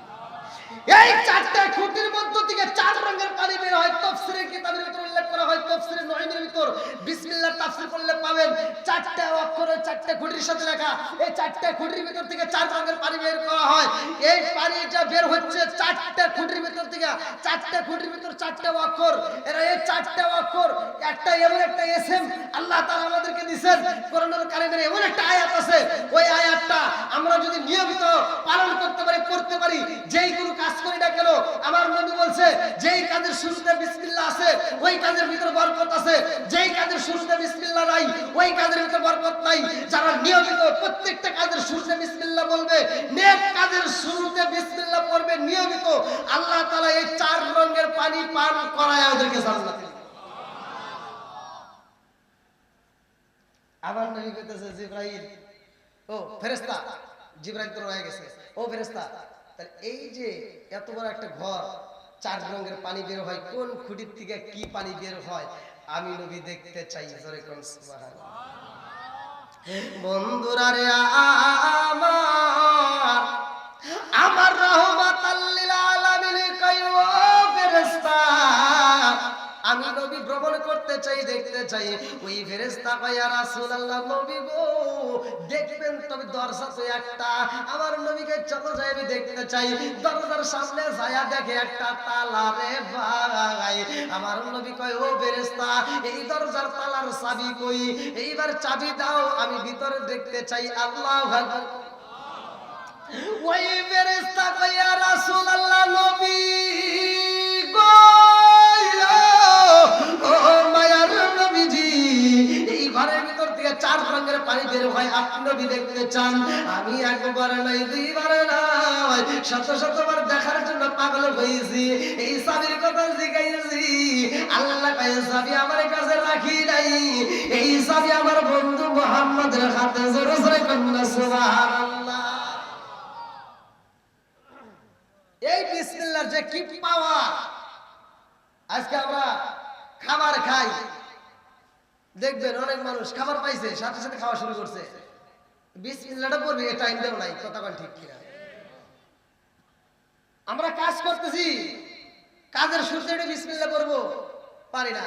এই 4টে খুঁটির মধ্য থেকে 4 রঙের পানি বের হয়। তাফসীরের কিতাবের ভিতরে উল্লেখ করা হয়, তাফসীরে নঈমের ভিতর বিসমিল্লাহ তাফসীর করলে পাবেন 4টে অক্ষরে 4টে খুঁটির সাথে লেখা। এই 4টে খুঁটির ভিতর থেকে 4 রঙের পানি বের করা হয়। এই পানিটা বের হচ্ছে 4টে খুঁটির ভিতর থেকে। 4টে খুঁটির ভিতর 4টে অক্ষর। এরা এই 4টে অক্ষর একটা এমন একটা এসএম আল্লাহ তাআলা আমাদেরকে দিবেন। কোরআনুল কারীমের এমন একটা আয়াত আছে, ওই আয়াতটা আমরা যদি নিয়মিত পালন করতে পারি যেই কোনো কাজ করি না কেন, আমার নবী বলছে যেই কাজের শুরুতে বিসমিল্লাহ আছে ওই কাজের ভিতরে বরকত আছে, যেই কাজের শুরুতে বিসমিল্লাহ নাই ওই কাজের ভিতরে বরকত নাই। যারা নিয়মিত প্রত্যেকটা কাজের শুরুতে বিসমিল্লাহ বলবে, নেক কাজের শুরুতে বিসমিল্লাহ পড়বে নিয়মিত, আল্লাহ তাআলা এই 4 রঙের পানি পান করায় ওদেরকে জান্নাতে। আমার নবী কইতেছে জিবরাইল, ও ফেরেশতা, জিবরাইল তো রয়ে গেছে, ও ফেরেশতা তাহলে এই যে এত বড় একটা ঘর 4 রঙের পানি বের হয়, কোন খুঁটির থেকে কি পানি বের হয় আমি নবী দেখতে চাই। জোরে কোন সুবহানাল্লাহ। বন্ধুরা রে আমার রহমাতাল লিল আলামিন কই ও ফেরেশতা আমি নবী ভ্রমণ করতে চাই, দেখতে চাই। ওই ফেরেশতা কয় ইয়া রাসূলুল্লাহ নবী গো দেখবেন তবে দরজা তো একটা। আমার নবীকে চলো যাই আমি দেখতে চাই। দরজার সামনে যায়া দেখে একটা তালা রে ভাই। আমার নবী কয় ও ফেরেশতা এই দরজার তালার চাবি কই? এইবার চাবি দাও আমি ভিতরে দেখতে চাই। আল্লাহু আকবার। ওই ফেরেশতা কয় ইয়া রাসূলুল্লাহ নবী গো ও মায়ার নবীজি এই ঘরের ভিতর থেকে 4 রঙের পানি বের হয়, আপনি নবী দেখতে চান? আমি একবার নাই দুইবার নয় শতবার দেখার জন্য পাগল হয়েছি। এই চাবির কথা জিজ্ঞাসি, আল্লাহ কয় চাবি আমার কাছে রাখি নাই, এই চাবি আমার বন্ধু মুহাম্মদের হাতে। জোরে জোরে কন্যা সুবহানাল্লাহ। এই বিসমিল্লাহর যে কি পাওয়ার! আজকে আমরা খাবার খাই, দেখবেন অনেক মানুষ খাবার পাইছে সাথে সাথে খাওয়া শুরু করছে, বিসমিল্লাহটা পড়বে এই টাইমটাও নাই। কথা বল ঠিক কিনা? আমরা কাজ করতেছি, কাজের শুরুতে একটু বিসমিল্লাহ পড়বো, পারি না।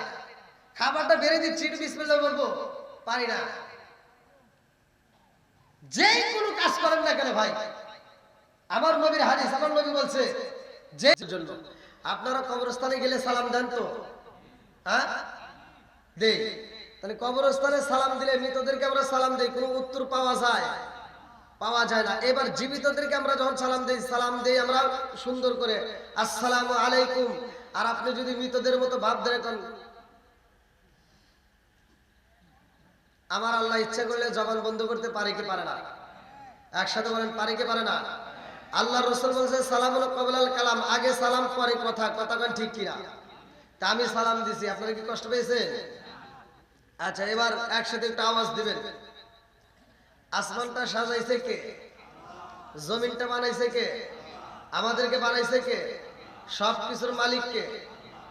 খাবারটা বেড়ে দিচ্ছি, একটু বিসমিল্লাহ পড়বো, পারি না। যে কোনো কাজ করেন না কেন ভাই, আমার নবীর হাদিস, আমার নবী বলছে যে জন্য আপনারা কবরস্থানে গেলে সালাম দেন তো? হ্যাঁ দেই। তাহলে কবরস্থানে সালাম দিলে মৃতদেরকে আমরা সালাম দেই, কোনো উত্তর পাওয়া যায়? পাওয়া যায় না। এবার জীবিতদেরকে আমরা যখন সালাম দেই আমরা সুন্দর করে আসসালামু আলাইকুম। আর আপনি যদি মৃতদের মতো ভাব দেন, আমার আল্লাহ ইচ্ছা করলে জবান বন্ধ করতে পারে কি পারে না? একসাথে বলেন পারে কি পারে না? আল্লাহ রাসূল বলেছে সালামুল ক্বাবলাল কালাম, আগে সালাম পরে কথা। কথা কোন ঠিক কিনা? তা আমি সালাম দিছি, আপনারা কি কষ্ট পেয়েছেন? আচ্ছা এবার একসাথে একটা আওয়াজ দিবেন। আসমানটা সাজাইছে কে? জমিনটা বানাইছে কে? আমাদেরকে বানাইছে কে? সবকিছুর মালিক কে?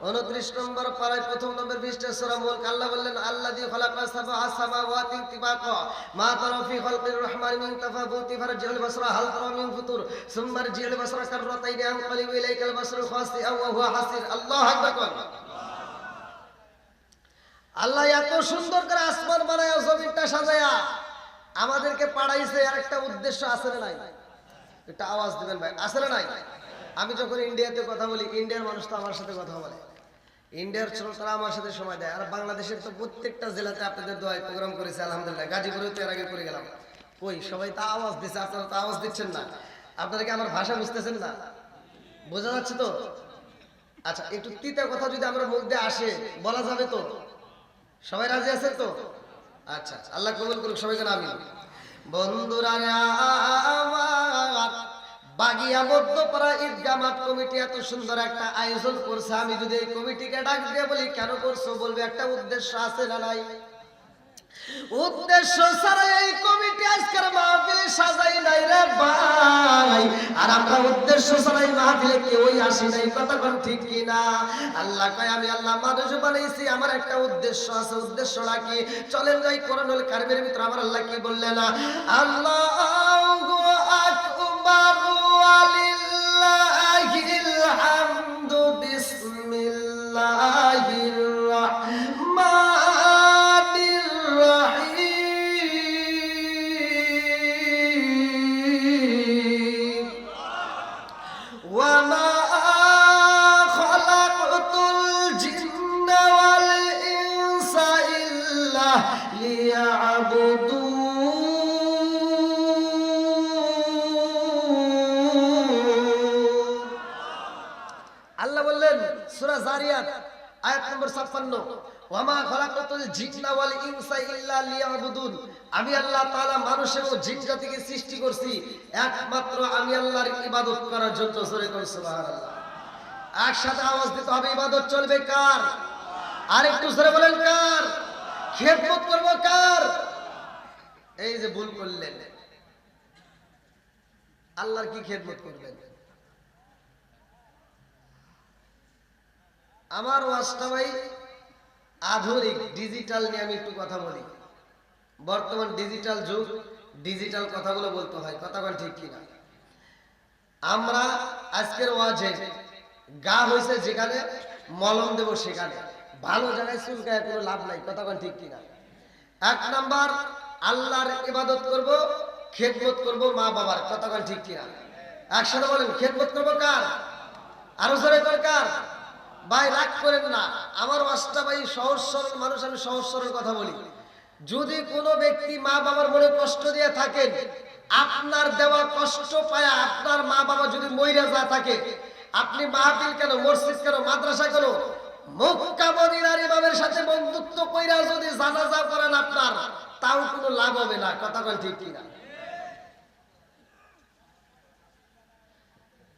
29 নম্বর পারায় 1 নম্বর পৃষ্ঠা সূরা মুলক আল্লাহ বললেন আল্লাযী খালাকা সাবআ সামাওয়াতি তিবাকা মা তারা ফি খালকির রহমানি মিন তাফাবুতি ফারজিউল বাসরা হাল তারা মিন ফুতুর সুম্মা রজিউল বাসরা কাররাতাইনি আনকালিবু ইলাইকাল বাসরু খাসিআ ওয়া হুয়া হাসির। আল্লাহু আকবার। আল্লাহ এত সুন্দর করে আসমান বানায়া জমিনটা সাজায়া আমাদেরকে পাঠাইছে, আর একটা উদ্দেশ্য আছে না নাই? একটা আওয়াজ দিবেন ভাই, আছে না নাই? আমি যখন ইন্ডিয়াতে কথা বলি, ইন্ডিয়ার মানুষ তো আমার সাথে কথা বলে, ইন্ডিয়ার ছোটরা আমার সাথে সময় দেয়। আর বাংলাদেশের তো প্রত্যেকটা জেলাতে আপনাদের দোয়ায় প্রোগ্রাম করেছে আলহামদুলিল্লাহ। গাজীপুরে তো এর আগে করে গেলাম, কই সবাই তো আওয়াজ দিচ্ছে, আপনারা তো আওয়াজ দিচ্ছেন না। আপনারা কি আমার ভাষা বুঝতেছেন না? বোঝা যাচ্ছে তো? আচ্ছা একটু তিতা কথা যদি আমরা মুখ দিয়ে আসে বলা যাবে তো? সবাই রাজি আছেন তো? আচ্ছা আল্লাহ কবুল করুক সবাইকে। আমিন। বন্ধুরা আমার বাগিয়া মধ্যপাড়া ঈদগাহ মাঠ কমিটি এত সুন্দর একটা আয়োজন করছে, আমি যদি এই কমিটিকে ডাক দিয়ে বলি কেন করছো, বলবে একটা উদ্দেশ্য আছে না নাই? উদ্দেশ্য ছাড়া এই কমিটি আজকের মাহফিলে সাজাই নাই রে ভাই। আর আমরা উদ্দেশ্য ছাড়া এই মাহফিলে কেউই আসি নাই, কথা কোন ঠিক কিনা? আল্লাহ কয় আমি আল্লাহ মানুষ বানাইছি, আমার একটা উদ্দেশ্য আছে। উদ্দেশ্যটা কি? চলেন যাই কোরআনুল কারীমের ভিতরে আমার আল্লাহ কি বললেন? আল্লাহু আকবার ওয়ালিল্লাহিল হামদু বিসমিল্লাহির রাহমানির রাহিম ওয়া মা খালাকতুল জিন্না ওয়াল ইনসা ইল্লা লিয়াবুদুন। আল্লাহ বললেন সূরা জারিয়াত আয়াত নম্বর 56, ওয়ামা খালাকাতুল জিন্না ওয়াল ইনসা ইল্লা লিয়াবুদুন। আমি আল্লাহ তাআলা মানুষ এবং জিন জাতিকে সৃষ্টি করছি একমাত্র আমি আল্লাহর ইবাদত করার জন্য। জোরে করে সুবহানাল্লাহ। একসাথে আওয়াজ দিতে হবে। ইবাদত চলবে কার? আর একটু জোরে বলেন কার? খেদমত করব কার? এই যে ভুল করলেন, আল্লাহর কি খেদমত করবেন? আমার ওয়াজটা ভাই আধুনিক ডিজিটাল নিয়ে আমি একটু কথা বলি। বর্তমান ডিজিটাল যুগ, ডিজিটাল কথাগুলো বলতে হয়, কথা বল ঠিক কিনা? আমরা আজকের ওয়াজে গা হয়েছে যেখানে, মলম দেব সেখানে, ভালো জায়গায় চুলকায় কোনো লাভ নাই, কথা বল ঠিক কিনা? এক নাম্বার আল্লাহর ইবাদত করব, খেদমত করব মা বাবার, কথা বল ঠিক কিনা? একসাথে বলেন খেদমত করব কার? আরো জোরে কার? ভাই রাগ করেন না, আমার ওয়াজটা ভাই সহজ সরল মানুষ, আমি সহজ সরল কথা বলি। যদি কোনো ব্যক্তি মা বাবার মনে কষ্ট দিয়ে থাকেন, আপনার দেওয়া কষ্ট পায়া আপনার মা বাবা যদি মইরা যা থাকে, আপনি মাহফিল কেন, মসজিদ কেন, মাদ্রাসা কেন, মক্কা মদিনার ইমামের সাথে বন্ধুত্ব কইরা যদি জানাজা করেন আপনার, তাও কোনো লাভ হবে না, কথা বল ঠিক কিনা?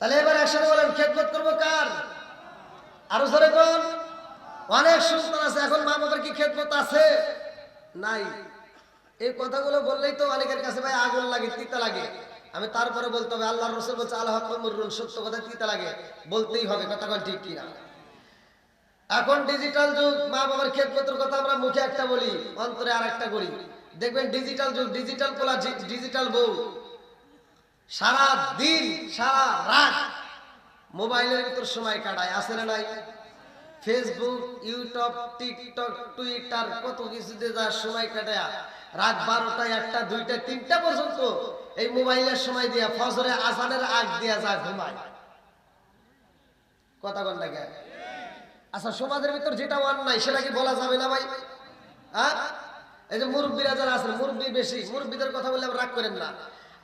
তাহলে এবার একসাথে বলেন খেদমত করবো কার? আরো জোরে কোন? অনেক সন্তান আছে, এখন মা বাবার কি খেদমত আছে? নাই। এই কথাগুলো বললেই তো অনেকের কাছে ভাই আগুন লাগে, তিতা লাগে। আমি তারপরে বলতে হবে, আল্লাহর রাসূল বলছে আল হাক্কু মুররুন, সত্য কথা তিতা লাগে, বলতেই হবে, কথা কোন ঠিক কিনা? এখন ডিজিটাল যুগ, মা বাবার খেদমতের কথা আমরা মুখে একটা বলি, অন্তরে আর একটা করি। দেখবেন ডিজিটাল যুগ, ডিজিটাল পোলা, ডিজিটাল বউ, সারা দিন সারা রাত মোবাইলের ভিতর সময় কাটায়, আছে না নাই? ফেসবুক, ইউটিউব, টিকটক, টুইটার, কত কিছুতে যা সময় কাটায় রাত 12টা, 1টা, 2টা, 3টা পর্যন্ত এই মোবাইলের সময় দিয়া ফজরে আজানের আগ দিয়া যা ঘুমায়, কথা বল লাগে। আচ্ছা সমাজের ভিতর যেটা অন্যায় সেটা কি বলা যাবে না ভাই? হ্যাঁ, এই যে মুরব্বীরা যারা আছেন, মুরব্বী বেশি, মুরব্বীদের কথা বললে রাগ করেন না।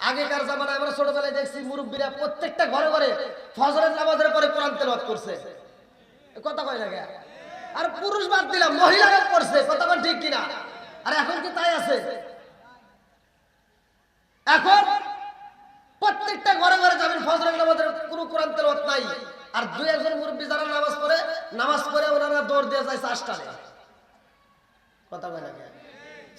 আগেকার জামানায় আমরা ছোটবেলায় দেখছি মুরব্বীরা প্রত্যেকটা ঘরে ঘরে ফজরের নামাজের পরে কোরআন তেলাওয়াত করছে, কথা কয় না কে? আর পুরুষ বাদ দিলাম, মহিলারা করছে, কথা বল ঠিক কিনা? আর এখন কি তাই আছে? এখন প্রত্যেকটা ঘরে ঘরে যাবেন, ফজরের নামাজের কোনো কোরআন তেলাওয়াত নাই। আর দুই একজন মুরব্বী যারা নামাজ পড়ে ওনারা দৌড় দিয়ে যায় চাষটালে, কথা কয় না কে?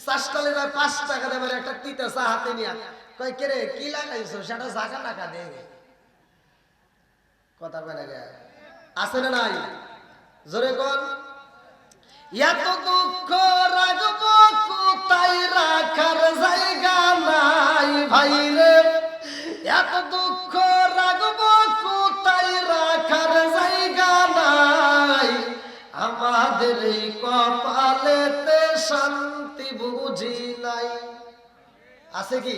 চাষটালে যায় 5 টাকা দেবে একটা তিতা চা হাতে নিয়ে, কয় কে রে কি লাগাইছো, সেটা জাগা টাকা দে, কথা কয় না কে? আছে না নাই? জোরে কোন? এত দুঃখ রাখব কোথায়, রাখার জায়গা নাই ভাই রে, এত দুঃখ রাখব কোথায়, রাখার জায়গা নাই, আমাদের এই কপালেতে শান্তি বুঝি নাই। আছে কি?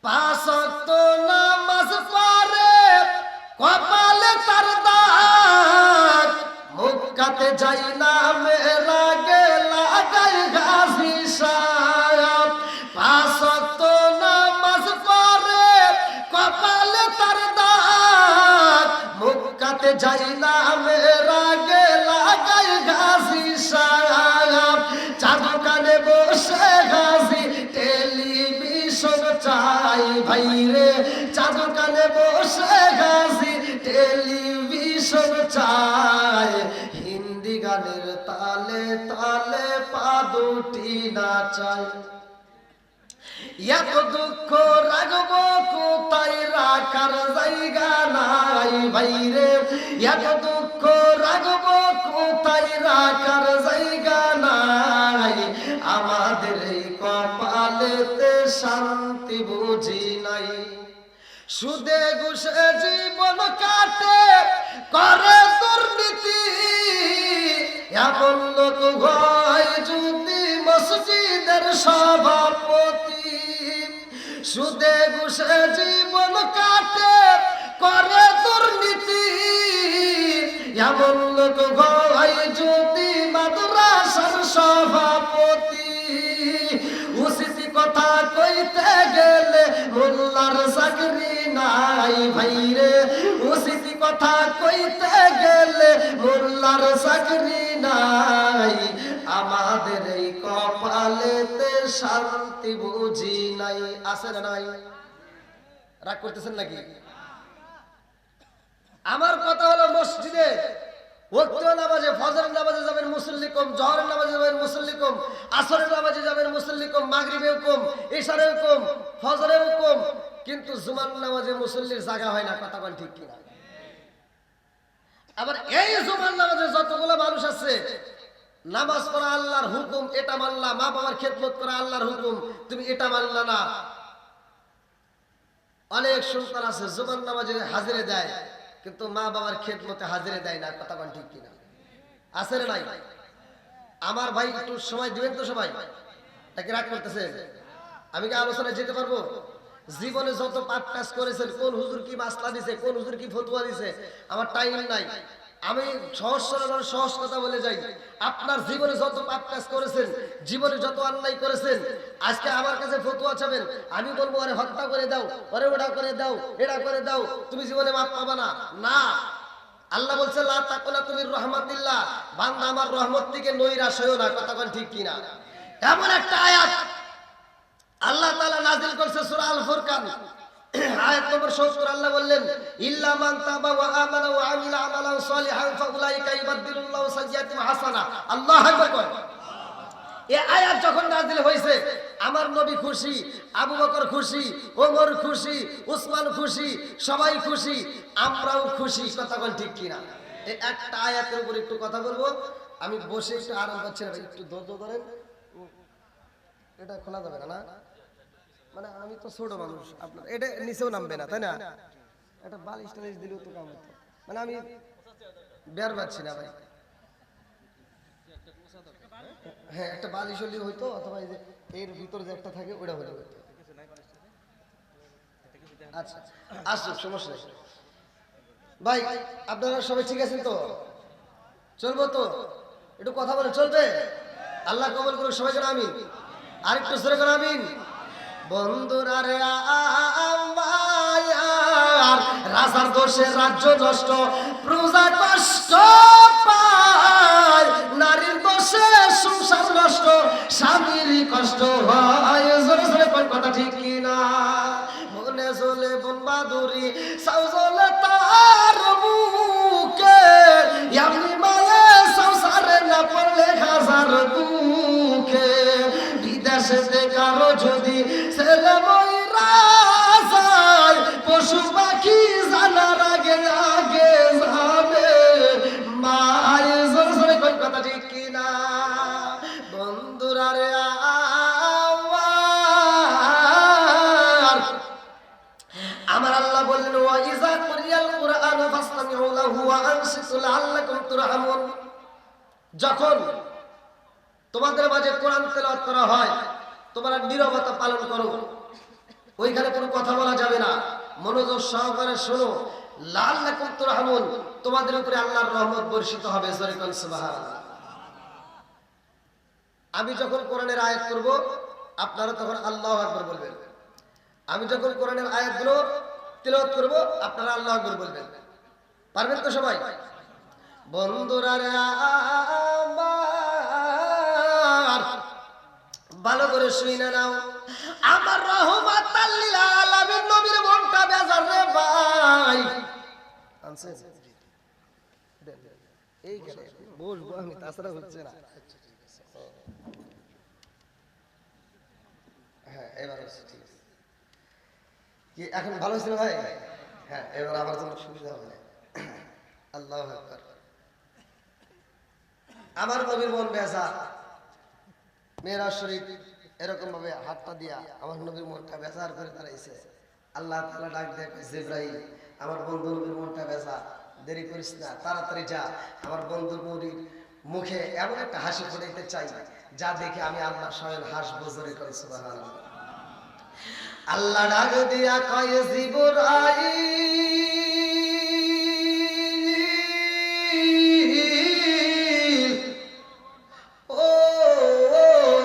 5 ওয়াক্ত নামাজ পড়ে কপালে তার দাগ, মক্কাতে যাই না মেলা লাগাই গাছি সাহেব। 5 ওয়াক্ত নামাজ পড়ে কপালে তার দাগ, মক্কাতে যাই না মেলা লাগাই গাছি সাহেব। চাঁদ কানে বসে গাছি টেলিভিশন চাই ভাই রে, চাঁদ কানে বসে গাছি টেলিভিশন চাই, হিন্দি গানের তালে তালে পা দুটি নাচায় এত দুঃখ রাগব কোথায় রাখার জায়গা নাই ভাইরে এত দুঃখ রাগব কোথায় রাখার জায়গা নাই আমাদের এই কপালেতে শান্তি বুঝি নাই সুদে ঘুষে জীবন কাটে করে দুর্নীতি এমন লোক হয় যদি মসজিদের সভাপতি সুদে ঘুষে জীবন কাটে করে দুর্নীতি এমন লোক হয় যদি মাদ্রাসার সভাপতি উচিত কথা কইতে গেলে মোল্লার চাকরি নাই ভাইরে উচিত কথা কইতে গেলে মোল্লার চাকরি নাই আমাদের এই কপালেতে শান্তি বুঝি নাই আছে না নাই রাগ করতেছেন নাকি আমার কথা হলো মসজিদে ওয়াক্তের নামাজে ফজরের নামাজে যাবেন মুসল্লি কম জোহরের নামাজে যাবেন মুসল্লি কম আসরের নামাজে যাবেন মুসল্লি কম মাগরিবেও কম ইশারেও কম ফজরেও কম কিন্তু জুমার নামাজে মুসল্লির জায়গা হয় না কথা বল ঠিক কিনা আবার এই জুমার নামাজে যতগুলো মানুষ আছে নামাজ পড়া আল্লাহর হুকুম এটা মানলা মা বাবার খেদমত করা আল্লাহর হুকুম তুমি এটা মানলা না অনেক সন্তান আছে জুমার নামাজে হাজিরে দেয় কিন্তু মা বাবার খেদমতে হাজিরে দেয় না কথা বল ঠিক কিনা আছে না নাই আমার ভাই একটু সময় দিবেন তো সবাই নাকি রাগ করতেছে আমি কি আলোচনায় যেতে পারবো জীবনে যত পাপ কাজ করেছেন কোন হুজুর কি মাসলা দিছে কোন হুজুর কি ফতোয়া দিছে আমার টাইম নাই আমি সহজ সরল সহজ কথা বলে যাই আপনার জীবনে যত পাপ কাজ করেছেন জীবনে যত অন্যায় করেছেন আজকে আমার কাছে ফতোয়া চাবেন আমি বলবো আরে হত্যা করে দাও আরে ওটা করে দাও এটা করে দাও তুমি জীবনে মাপ পাবা না না আল্লাহ বলছে লা তাকুনাতু মির রাহমাতিল্লাহ বান্দা আমার রহমত থেকে নৈরাশ হয়ো না কথা কোন ঠিক কিনা এমন একটা আয়াত আল্লাহ তাআলা নাযিল করেছে সূরা আল ফুরকান আয়াত নম্বর 70 আল্লাহ বললেন ইল্লা মান তাবা ওয়া আমানা ওয়া আমিলা আমালান সালিহান ফাউলাইকা ইবাদদিলুল্লাহু সাইয়্যাতিহিম হাসানা আল্লাহু আকবার এই আয়াত যখন নাযিল হয়েছে আমার নবী খুশি আবু বকর খুশি ওমর খুশি উসমান খুশি সবাই খুশি আমরাও খুশি কথা কোন ঠিক কিনা এই একটা আয়াতের উপর একটু কথা বলবো আমি বসে একটু আরাম করছি না ভাই একটু ধৈর্য ধরেন এটা খোলা যাবে না মানে আমি তো ছোট মানুষ আপনার এটা নিচেও নামবে না তাই না এটা বালিশ টালিশ দিলেও তো কাম হতো মানে আমি বের পাচ্ছি না ভাই হ্যাঁ একটা বালিশ হলে হইতো অথবা এই যে এর ভিতর যে একটা থাকে ওটা হলে হইতো আচ্ছা আসুন সমস্যা নেই ভাই আপনারা সবাই ঠিক আছেন তো চলবো তো একটু কথা বলে চলবে আল্লাহ কবুল করুন সবাই যেন আমিন আরেকটু জোরে করে আমিন বন্ধুরা রে আমার রাজার দোষে রাজ্য নষ্ট প্রজা কষ্ট পায় নারীর দোষে সংসার নষ্ট স্বামীর কষ্ট হয় জোরে জোরে কোন কথা ঠিক কিনা মনে চলে বন বাদুরি সাউ চলে তার বুকে এমনি মায়ে সংসারে না পড়লে হাজার দুঃখে বিদেশে কারো যদি ছেলে ময়রা যায় পশু পাখি জানার আগে আগে যাবে মায়ের জোরে জোরে কোন কথা ঠিক কিনা বন্ধুরা রে আমার আল্লাহ বললেন ওয়া ইযা কুরিয়াল কুরআন ফাসতামিউ লাহু ওয়া আনসিতু লাআল্লাকুম তুরহামুন যখন তোমাদের মাঝে কোরআন তেলাওয়াত করা হয় তোমরা নীরবতা পালন করো ওইখানে কোনো কথা বলা যাবে না মনোযোগ সহকারে শোনো লাআল্লাকুম তুরহামুন তোমাদের উপরে আল্লাহর রহমত বর্ষিত হবে জোরে কোন সুবহানাল্লাহ আমি যখন কোরআনের আয়াত করব আপনারা তখন আল্লাহু আকবার বলবেন আমি যখন কোরআনের আয়াতগুলো তেলাওয়াত করব আপনারা আল্লাহু আকবার বলবেন পারবেন তো সবাই বন্ধুরা রে আমার ভালো করে শুনে নাও আমার রহমাতাল লিল আলামিন নবীর মনটা বেজার রে ভাই আনছে এইখানে বসবো আমি, তাছাড়া হচ্ছে না। হ্যাঁ এবার হচ্ছে, ঠিক আছে। কি এখন ভালো হয়েছিল ভাই? হ্যাঁ এবার আমার জন্য সুবিধা হবে। আল্লাহু আকবার। আমার নবীর মন বেজা, মেরাজ শরীফ এরকম ভাবে হাতটা দিয়া আমার নবীর মনটা বেজার করে দাঁড়াইছে। আল্লাহ তাআলা ডাক দেয়, জিবরাইল আমার বন্ধু নবীর মনটা বেজা, দেরি করিস না, তাড়াতাড়ি যা। আমার বন্ধু নবীর মুখে এমন একটা হাসি ফুটাইতে চাই যা দেখে আমি আল্লাহ স্বয়ং হাসবো, জোরে করে সুবহানাল্লাহ। আল্লাহ ডাক দিয়া কয়, জিবরাইল ও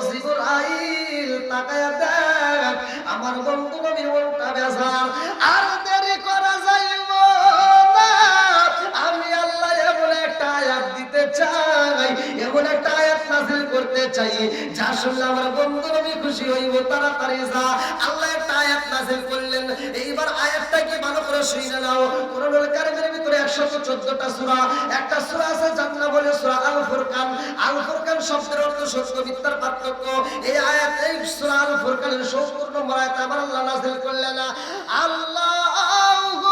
জিবরাইল তাকায়া দেখ আমার বন্ধু নবীর মনটা বেজার, আর দেরি করা যাইব না। আমি আল্লাহ এমন একটা আয়াত দিতে চাই, এমন একটা আয়াত নাযিল করতে চাই যা শুনলে আমার বন্ধু নবী খুশি হইব, তাড়াতাড়ি যা। আল্লাহ একটা আয়াত নাযিল করলেন। এইবার আয়াতটা কি ভালো করে শুনে নাও। কোরআনুল কারীমের ভিতরে 114টা সূরা, একটা সূরা আছে যার নাম হলো সূরা আল ফুরকান। আল ফুরকান শব্দের অর্থ সত্য মিথ্যার পার্থক্য। এই আয়াত, এই সূরা আল ফুরকানের 70 নম্বর আয়াত আমার আল্লাহ নাযিল করলেন, আল্লাহু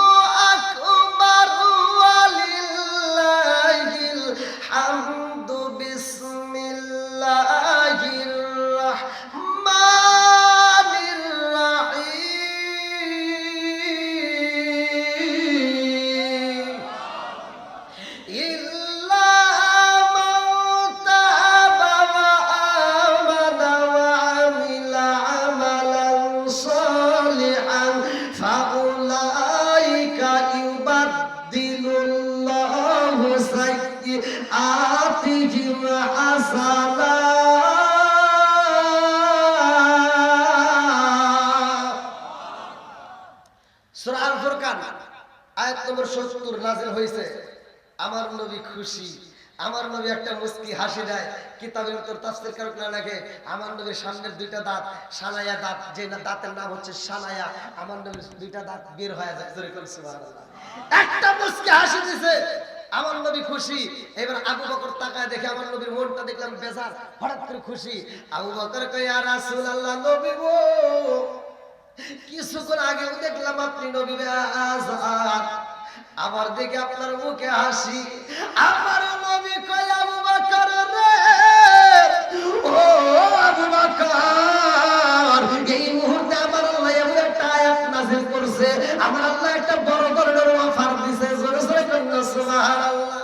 আকবার ওয়ালিল্লাহিল হামদু বিসমিল্লাহির রাহমানির রাহিম ইল্লা মান তাবা ওয়া আমানা ওয়া আমিলা আমালান সালিহান ফাউলাইকা ইউবাদদিলুল্লাহু সাইয়্যাতিহিম হাসানাত। সূরা আল ফুরকান আয়াত নম্বর 70 নাযিল হয়েছে। আমার নবী খুশি, আমার নবী একটা মুস্কি হাসি দেয়। কিতাবের ভিতর তাফসীর কারকরা লেখে আমার নবীর সামনের দুইটা দাঁত সানায়া দাঁত, যে দাঁতের নাম হচ্ছে সানায়া, আমার নবীর দুইটা দাঁত বের হয়ে যায়, জোরে করে সুবহানাল্লাহ। একটা মুস্কি হাসি দিছে, আমার নবী খুশি। এবার আবু বকর তাকায় দেখে আমার নবীর মনটা দেখলাম বেজার, হঠাৎ করে খুশি। আবু বকর কয়, ইয়া রাসূলুল্লাহ, নবী গো কিছুক্ষণ আগেও দেখলাম আপনি নবী বেজার, আবার দেখে আপনার মুখে হাসি। আমার নবী কয়, আবু বকর রে, ও আবু বকর, এই মুহূর্তে আমার আল্লাহ এমন একটা আয়াত নাযিল করছে, আমার আল্লাহ একটা বড় ধরনের অফার দিছে, জোরে জোরে কন্না সুবহানাল্লাহ।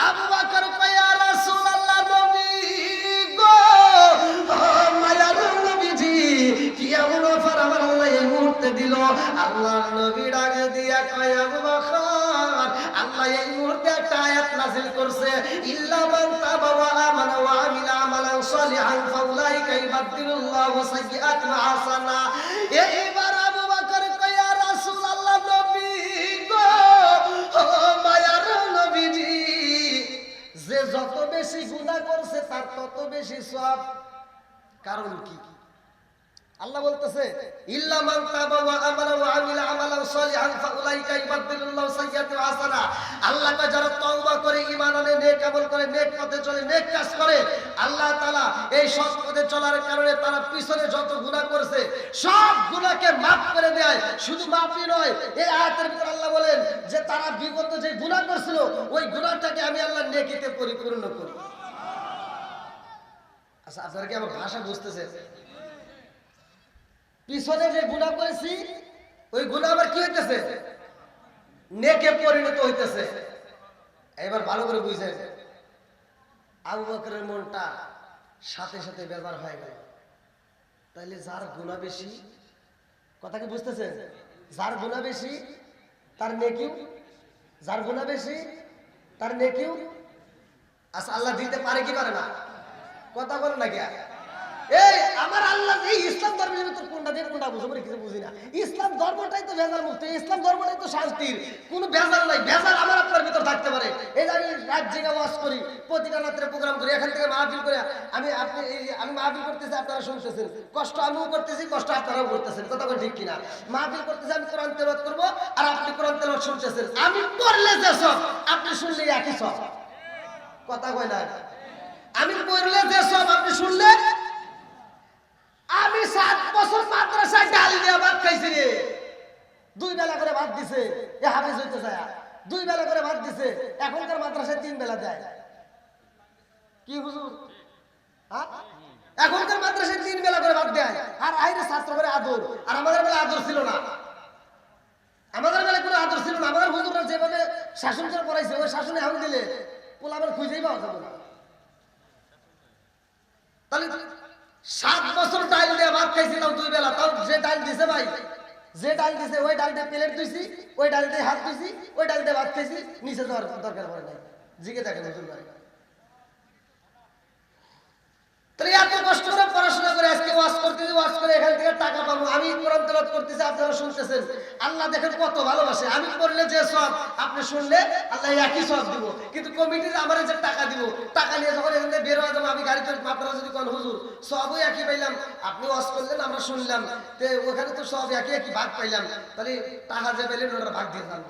আবু বকর কয়, ইয়া রাসূলুল্লাহ, নবী গো, ও মায়ার নবীজি, কি এমন অফার আমার আল্লাহ এই মুহূর্তে দিল? আল্লাহর নবী ডাক দিয়া কয়, আবু বকর, আল্লাহ এই মুহূর্তে একটা আয়াত নাযিল করছে, ইল্লা মান তাবা ওয়া আমানা ওয়া আমিলা আমালান সালিহান ফাউলাইকা ইউবাদদিলুল্লাহু সাইয়্যাতিহিম হাসানা। এইবার আবু বকর কয়, ইয়া রাসূলুল্লাহ, নবী গো, ও মায়ার নবীজি, যে যত বেশি গুনাহ করছে তার তত বেশি সওয়াব। কারণ কি? আল্লাহ বলতেছে, ইল্লা মান তাবা ওয়া আমানা ওয়া আমিলা আমালান সালিহান ফাউলাইকা ইউবাদদিলুল্লাহু সাইয়্যাতিহিম হাসানা। আল্লাহ কয় যারা তওবা করে, ঈমান আনে, নেক আমল করে, নেক পথে চলে, নেক কাজ করে, আল্লাহ তাআলা এই সৎ পথে চলার কারণে তারা পিছনে যত গুনাহ করছে সব গুনাহকে মাফ করে দেয়। শুধু মাফই নয়, এই আয়াতের ভিতর আল্লাহ বলেন যে তারা বিগত যে গুনাহ করছিল ওই গুনাহটাকে আমি আল্লাহ নেকিতে পরিপূর্ণ করি। আচ্ছা, আপনারা কি আমার ভাষা বুঝতেছেন? পিছনে যে গুনাহ করেছি ওই গুনাহ আবার কি হইতেছে? নেকে পরিণত হইতেছে। এবার ভালো করে বুঝেন, আবু বকরের মনটা সাথে সাথে বেজার হয়ে গেল। তাইলে যার গুনাহ বেশি, কথা কি বুঝতেছেন? যার গুনাহ বেশি তার নেকিও, যার গুনাহ বেশি তার নেকিও। আচ্ছা, আল্লাহ দিতে পারে কি পারে না? কথা বলেন না কে? এই আমার আল্লাহ এই ইসলাম ধর্মের ভিতর কোনটা দিয়ে কোনটা বুঝবো কিছু বুঝি না। ইসলাম ধর্মটাই তো ভেজাল মুক্ত, ইসলাম ধর্মটাই তো শান্তির, কোনো ভেজাল নাই। ভেজাল আমার আপনার ভিতর থাকতে পারে। এই যে আমি রাত জেগে ওয়াজ করি, প্রতিটা রাত্রে প্রোগ্রাম করি, এখান থেকে মাহফিল করে আমি মাহফিল করতেছি, আপনারা শুনতেছেন, কষ্ট আমিও করতেছি, কষ্ট আপনারাও করতেছেন, কথা বলে ঠিক কিনা? মাহফিল করতেছি, আমি কোরআন তেলাওয়াত করবো আর আপনি কোরআন তেলাওয়াত শুনতেছেন, আমি করলে যে সব, আপনি শুনলে একই সব। কথা কয় না। আমি পড়লে যে সব আপনি শুনলে, আমি 7 বছর মাদ্রাসায় ডাল দিয়ে ভাত খাইছি রে। 2 বেলা করে ভাত দিছে, এ হাফেজ হইতে যায় 2 বেলা করে ভাত দিছে। এখনকার মাদ্রাসায় 3 বেলা দেয়। কি হুজুর? এখনকার মাদ্রাসায় 3 বেলা করে ভাত দেয়। আর আইরে ছাত্র করে আদর। আর আমাদের বেলা আদর ছিল না। আমাদের বেলা কোনো আদর ছিল না। আমাদের হুজুররা যেভাবে শাসন করে পড়াইছে, ওই শাসনে হাম দিলে পোলাবেন খুঁজেই পাওয়া যাবে না। তাহলে 7 বছর ডাল দিয়ে ভাত খাইছি, তাও 2 বেলা। তাও যে ডাল দিছে ভাই, যে ডাল দিছে ওই ডাল দিয়ে প্লেট ধুইছি, ওই ডাল দিয়ে হাত ধুইছি, ওই ডাল দিয়ে ভাত খাইছি, নিচে যাওয়ার দরকার পড়ে নাই। জিগে দেখেন হুজুর ভাই। তাহলে এত কষ্ট করে পড়াশোনা করে আজকে ওয়াজ করতেছি, ওয়াজ করে এখান থেকে টাকা পাবো। আমি কোরআন তেলাওয়াত করতেছি, আপনারা শুনতেছেন। আল্লাহ দেখেন কত ভালোবাসে। আমি পড়লে যে সব, আপনি শুনলে আল্লাহ একই সব দিব। কিন্তু কমিটির আমার যে টাকা দিব, টাকা নিয়ে যখন এখান থেকে বের হয়ে যাবো, আমি গাড়িতে আপনারা যদি কোন হুজুর সবও একই পাইলাম, আপনি ওয়াজ করলেন, আমরা শুনলাম, তো ওখানে তো সব একই একই ভাগ পাইলাম। তাহলে টাকা যে পাইলেন ওরা ভাগ দিয়ে যান।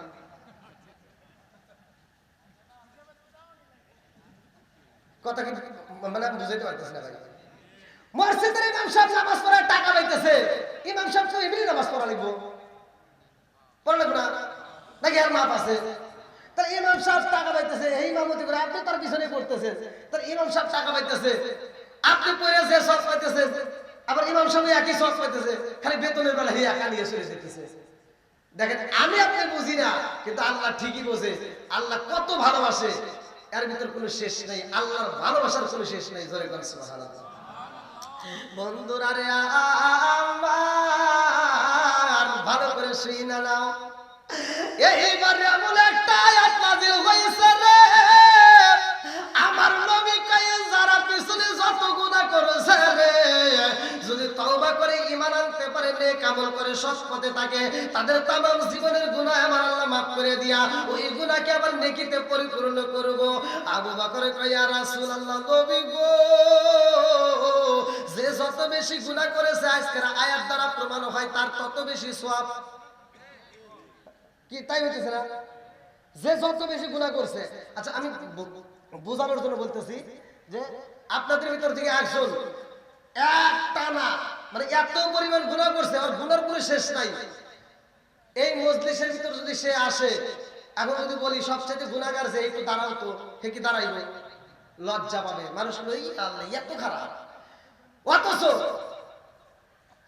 কথা কি মানে আমি বুঝাইতে পারতেছি না ভাই। মসজিদের ইমাম সাহেব নামাজ পড়ার টাকা পাইতেছে, ইমাম সাহেব তো এমনি নামাজ পড়া লিখবো, পড়া লাগবো না নাকি? আর মাপ আছে? তাহলে ইমাম সাহেব টাকা পাইতেছে, এই ইমামতি করে আপনি তার পিছনে পড়তেছেন। তাহলে ইমাম সাহেব টাকা পাইতেছে, আপনি পড়ে যে সব পাইতেছে, আবার ইমাম সাহেব একই সব পাইতেছে, খালি বেতনের বেলা এই একা নিয়ে চলে যেতেছে। দেখেন আমি আপনি বুঝি না, কিন্তু আল্লাহ ঠিকই বোঝে। আল্লাহ কত ভালোবাসে, এর ভিতর কোনো শেষ নেই। আল্লাহর ভালোবাসার কোনো শেষ নেই। জোরে বলেন সুবহানাল্লাহ। বন্ধুরা রে আমার, ভালো করে শুনে নাও। এইবারে এমন একটা আয়াত নাযিল হইছে রে, আমার নবী কয়ে যারা পিছনে যত গুনাহ করেছে রে, যদি তওবা করে ঈমান আনতে পারে, নেক আমল করে সৎ পথে থাকে, তাদের तमाम জীবনের গুনাহ আমার আল্লাহ maaf করে দিয়া ওই গুনাহকে আবার নেকিতে পরিপূর্ণ করব। আবু বকর কয় ইয়া রাসূলুল্লাহ, নবী গো, যে যত বেশি গুনাহ করেছে আজকের আয়াত দ্বারা প্রমাণ হয় তার তত বেশি সওয়াব। কি তাই হইতেছে না? যে যত বেশি গুনাহ করছে। আচ্ছা আমি বোঝানোর জন্য বলতেছি যে আপনাদের ভিতর থেকে একজন একটানা মানে এত পরিমাণ গুনাহ করছে, আর গুনার কোনো শেষ নাই। এই মজলিসের ভিতর যদি সে আসে, এখন যদি বলি সবচেয়ে গুনাহগার যে, একটু দাঁড়াও তো, সে কি দাঁড়াইবে? লজ্জা পাবে। মানুষ লই আল্লাহ এত খারাপ। অথচ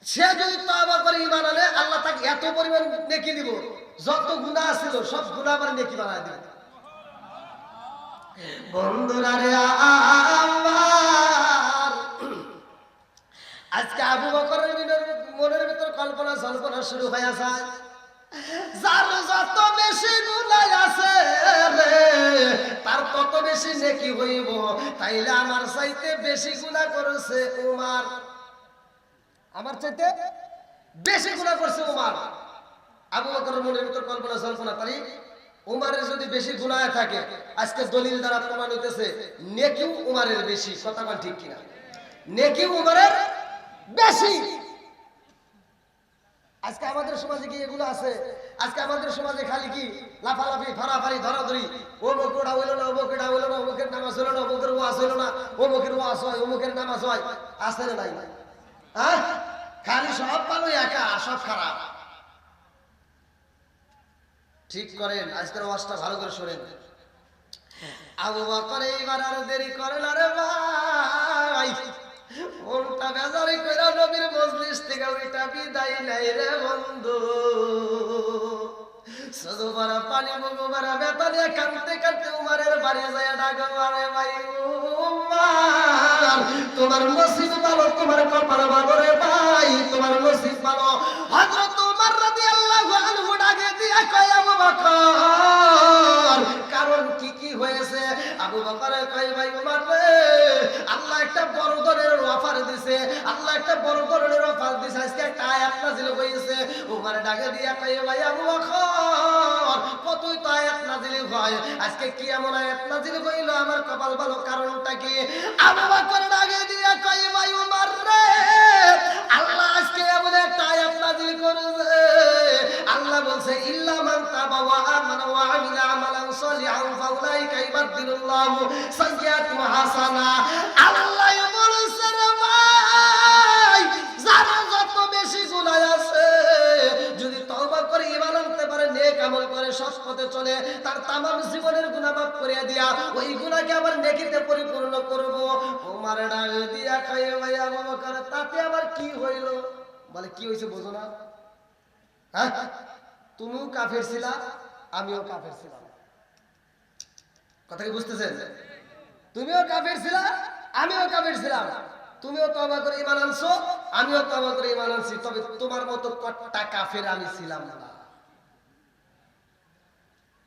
সে যদি তওবা করে ঈমান আনে, আল্লাহ তাকে এত পরিমাণ নেকি দিব, যত গুনাহ ছিল সব গুনাহ আবার নেকি বানায় দিবে। বন্ধুরা রে আমার, আজকে আবু বকরের মনের ভিতর কল্পনা জল্পনা শুরু হয়ে যায়, যার যত বেশি গুনাহ আছে রে, তার তত বেশি নেকি হইব। তাইলে আমার চাইতে বেশি গুনাহ করেছে উমর, আমার চাইতে বেশি গুনাহ করছে উমর। আবু বকরের মনের ভিতর কল্পনা জল্পনা, তাই উমরের যদি বেশি গুনাহ থাকে, আজকে দলিল দ্বারা প্রমাণ হইতেছে নেকি উমরের বেশি। কথা বল ঠিক কিনা? নেকি উমরের বেশি। আজকে আমাদের সমাজে কি এগুলো আছে? আজকে আমাদের সমাজে খালি কি লাফালাফি, ফারাফারি, ধরাধরি, ও মুখটা হইল না, ও মুখটা হইল না, অমুকের নামাজ হইল না, অমুকের ওয়াজ হইল না, অমুকের ওয়াজ হয়, অমুকের নামাজ হয়। আছে না নাই? হ্যাঁ, খালি সব ভালো, একা সব খারাপ। ঠিক করেন, আজকের ওয়াজটা ভালো করে শোনেন। আবু বকর এইবার আর দেরি করে না রে ভাই, মনটা বেজারি কইরা নবীর মজলিস থেকে ওইটা বিদায় নাই রে বন্ধু। শুধু বড় পানি মুগু বড় ব্যথা নিয়ে কাঁদতে কাঁদতে উমরের বাড়ি যায় ডাকো, আরে ভাই উমর, তোমার নসিব ভালো, তোমার কপাল ভালো রে ভাই, তোমার নসিব ভালো। হযরত উমর রাদিয়াল্লাহু আনহু ডাকে দিয়া কয়, আবু বকর, কারণ কি কি হয়েছে? আবু বকর কয়, ভাই উমর রে, আল্লাহ একটা বড় ধরনের অফার দিয়েছে, আল্লাহ একটা বড় ধরনের অফার দিয়েছে, আজকে একটা আয়াত নাযিল হয়েছে। উমর ডাকে দিয়া কয়, ভাই আবু বকর, কতই তো আয়াত নাযিল হয়, আজকে কি এমন আয়াত নাযিল হইল? আমার কপাল ভালো, কারণটা কি? আবু বকর ডাকে দিয়া কয়, ভাই উমর রে, আল্লাহ আজকে এমন একটা আয়াত নাযিল করেছে, আল্লাহ বলছে ইল্লা মান তাবা ওয়া আমানা ওয়া আমিলা আমালান সালিহান ফাউলাইকা ইবাদদিলুল্লাহু সাইয়্যাতিহিম হাসানা। আল্লাহ বলেছেন ভাই যারা যত বেশি গুনাহ আছে যদি তওবা করে ঈমান আনতে পারে, নেক আমল করে, সৎ পথে চলে, তার তামাম জীবনের গুনাহ মাফ করে দিয়া ওই গুনাহকে আবার নেকিতে পরিপূর্ণ করব। ওমর ডাক দিয়া কয় ভাই আবু বকর তাতে আবার কি হইল? বলে কি হইছে বুঝো না? হ্যাঁ, তুমিও কাফের ছিলা, আমিও কাফের ছিলাম। কথা কি বুঝতেছেন? তুমিও কাফের ছিলা, আমিও কাফের ছিলাম। তুমিও তওবা করে ঈমান আনছো, আমিও তওবা করে ঈমান আনছি। তবে তোমার মতো কট্টা কাফের আমি ছিলাম না।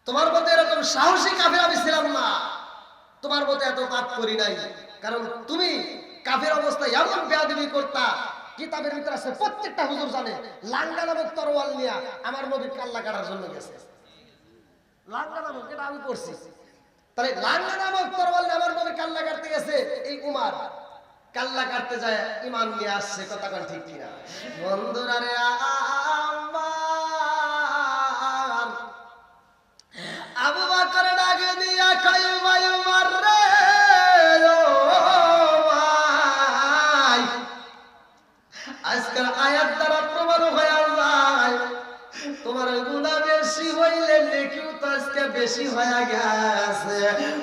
তোমার মতো এরকম সাহসী কাফের আমি ছিলাম না। তোমার মতো এত পাপ করি নাই। কারণ তুমি কাফের অবস্থায় এমন বেয়াদবি করতা, কিতাবের ভিতরে আছে, প্রত্যেকটা হুজুর জানে, লাঙ্গা নামক তরোয়াল নিয়ে আমার নবীর কাল্লা কাটার জন্য গেছে। লাঙ্গা নামক, এটা আমি পড়ছি। তাহলে লাঙ্গা নামক তরোয়াল নিয়ে আমার নবীর কাল্লা কাটতে গেছে এই উমার। কাল্লা কাটতে যায় ঈমান নিয়ে আসছে। কথা কোন ঠিক কিনা? বন্ধুরা রে আমার আবু বকর ডাকে দিয়া কয় ভাই উমর রে, ও ভাই আজকের আয়াত দ্বারা প্রমাণ হয়ে যায় তোমার গুনাহ বেশি হইলে নেকিও তো আজকে বেশি হয়ে গেছে।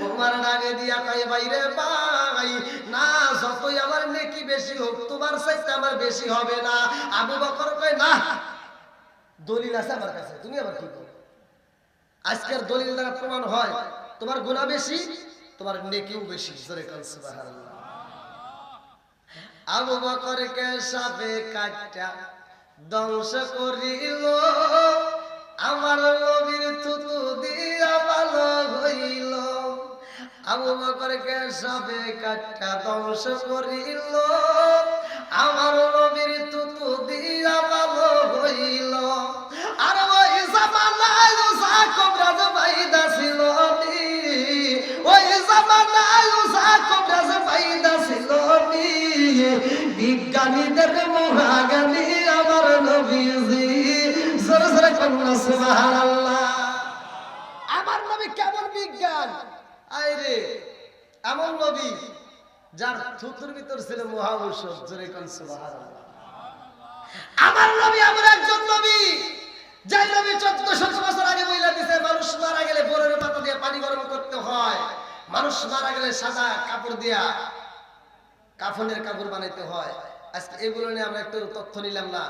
উমর ডাকে দিয়া কয় ভাই রে ভাই, না যতই আমার নেকি বেশি হোক তোমার চাইতে আমার বেশি হবে না। আবু বকর কয় না, দলিল আছে আমার কাছে, তুমি আবার কি বলো? আজকের দলিল দ্বারা প্রমাণ হয় তোমার গুনাহ বেশি, তোমার নেকিও বেশি। জোরে কোন সুবহানাল্লাহ। আবু বকরকে সাপে কাটা ধ্বংস করিল, আমার নবীর থুতু দিয়া ভালো হইল। আবু বকরকে সাপে কাটা ধ্বংস করিল, আমার নবীর থুতু দিয়া ভালো হইল। আর ওই জামানায় উসা কবরাজ বাইদা ছিল নি, ওই জামানায় উসা কবরাজ বাইদা ছিল নি। বিজ্ঞানীদের মহাজ্ঞানী আমার নবীজি। জোরে জোরে কন্যা সুবহানাল্লাহ। আমার নবী কেমন বিজ্ঞান! আইরে এমন নবী যার থুতুর ভিতর ছিল মহা ঔষধ। জোরে কন্যা সুবহানাল্লাহ। আমার নবী এমন একজন নবী, যে নবী 1400 বছর আগে বইলা দিছে মানুষ মারা গেলে বোরের পাতা দিয়ে পানি গরম করতে হয়, মানুষ মারা গেলে সাদা কাপড় দিয়া কাফনের কাপড় বানাইতে হয়। আজকে এগুলো নিয়ে আমরা একটু তথ্য নিলাম না।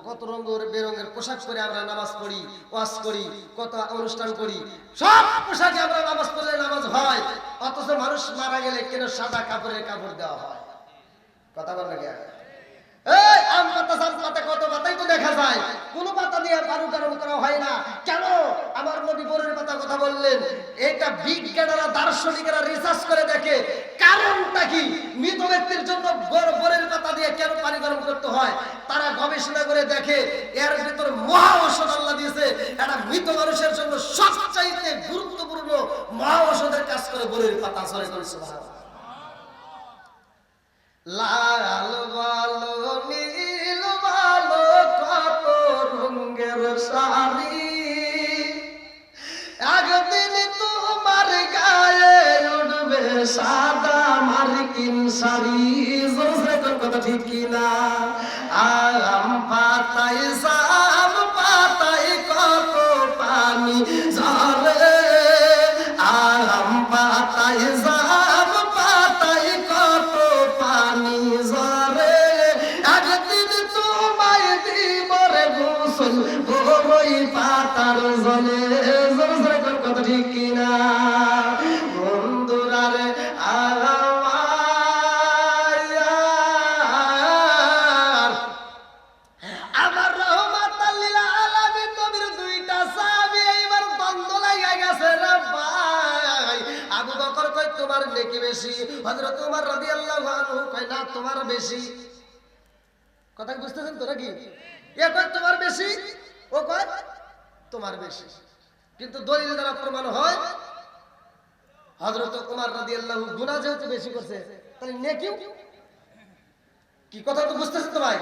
কত রঙের বেরঙের পোশাক পরে আমরা নামাজ পড়ি, ওয়াজ করি, কত অনুষ্ঠান করি, সব পোশাকে আমরা নামাজ পড়লে নামাজ হয়, অথচ মানুষ মারা গেলে কেন সাদা কাপড়ের কাপড় দেওয়া হয়? কথা বল না কেন? এই আম পাতা, জাম পাতা, কত পাতাই তো দেখা যায়, কোন পাতা দিয়ে কারুকারণ করা হয় না। কেন আমার নবী বোরের পাতা কথা বললেন? এটা বিজ্ঞানীরা, দার্শনিকেরা রিসার্চ করে দেখে কারণটা কি, মৃত ব্যক্তির জন্য বোরের পাতা দিয়ে কেন পানি গরম করতে হয়। তারা গবেষণা করে দেখে এর ভিতর মহা ঔষধ আল্লাহ দিয়েছে। এটা মৃত মানুষের জন্য সবচাইতে গুরুত্বপূর্ণ মহা ঔষধের কাজ করে বোরের পাতা। সরে করে সুবহানাল্লাহ। লাল ভালো নীল ভালো কত রঙের শাড়ি, একদিন তোমার গায়ে উঠবে সাদা মার্কিন শাড়ি। কথা ঠিক কিনা? আম পাতায় জাম পাতায় কত পানি ঝরে, আম পাতায় জাম পাতায় কত পানি ঝরে, একদিন তোমায় দিব রে গোসল বড়ই পাতার জলে। জোরে কথা ঠিক কিনা? বন্ধুরা রে আমার রহমাতাল লিল আলামিন নবীর দুইটা সাহাবী এইবার দ্বন্দ্ব লাগা গেছে রে ভাই। আবু বকর কয় তোমার নেকি বেশি, হযরত ওমর রাদিয়াল্লাহু আনহু কয় না তোমার বেশি। কথা বুঝতেছেন তো নাকি? এ কয় তোমার বেশি, ও কয় তোমার বেশি, কিন্তু দলিল দ্বারা প্রমাণ হয় হযরত ওমর রাদিয়াল্লাহু গুনাহ যেহেতু বেশি করছে, তাহলে নেকিও কি? কথা তো বুঝতেছেন তো ভাই?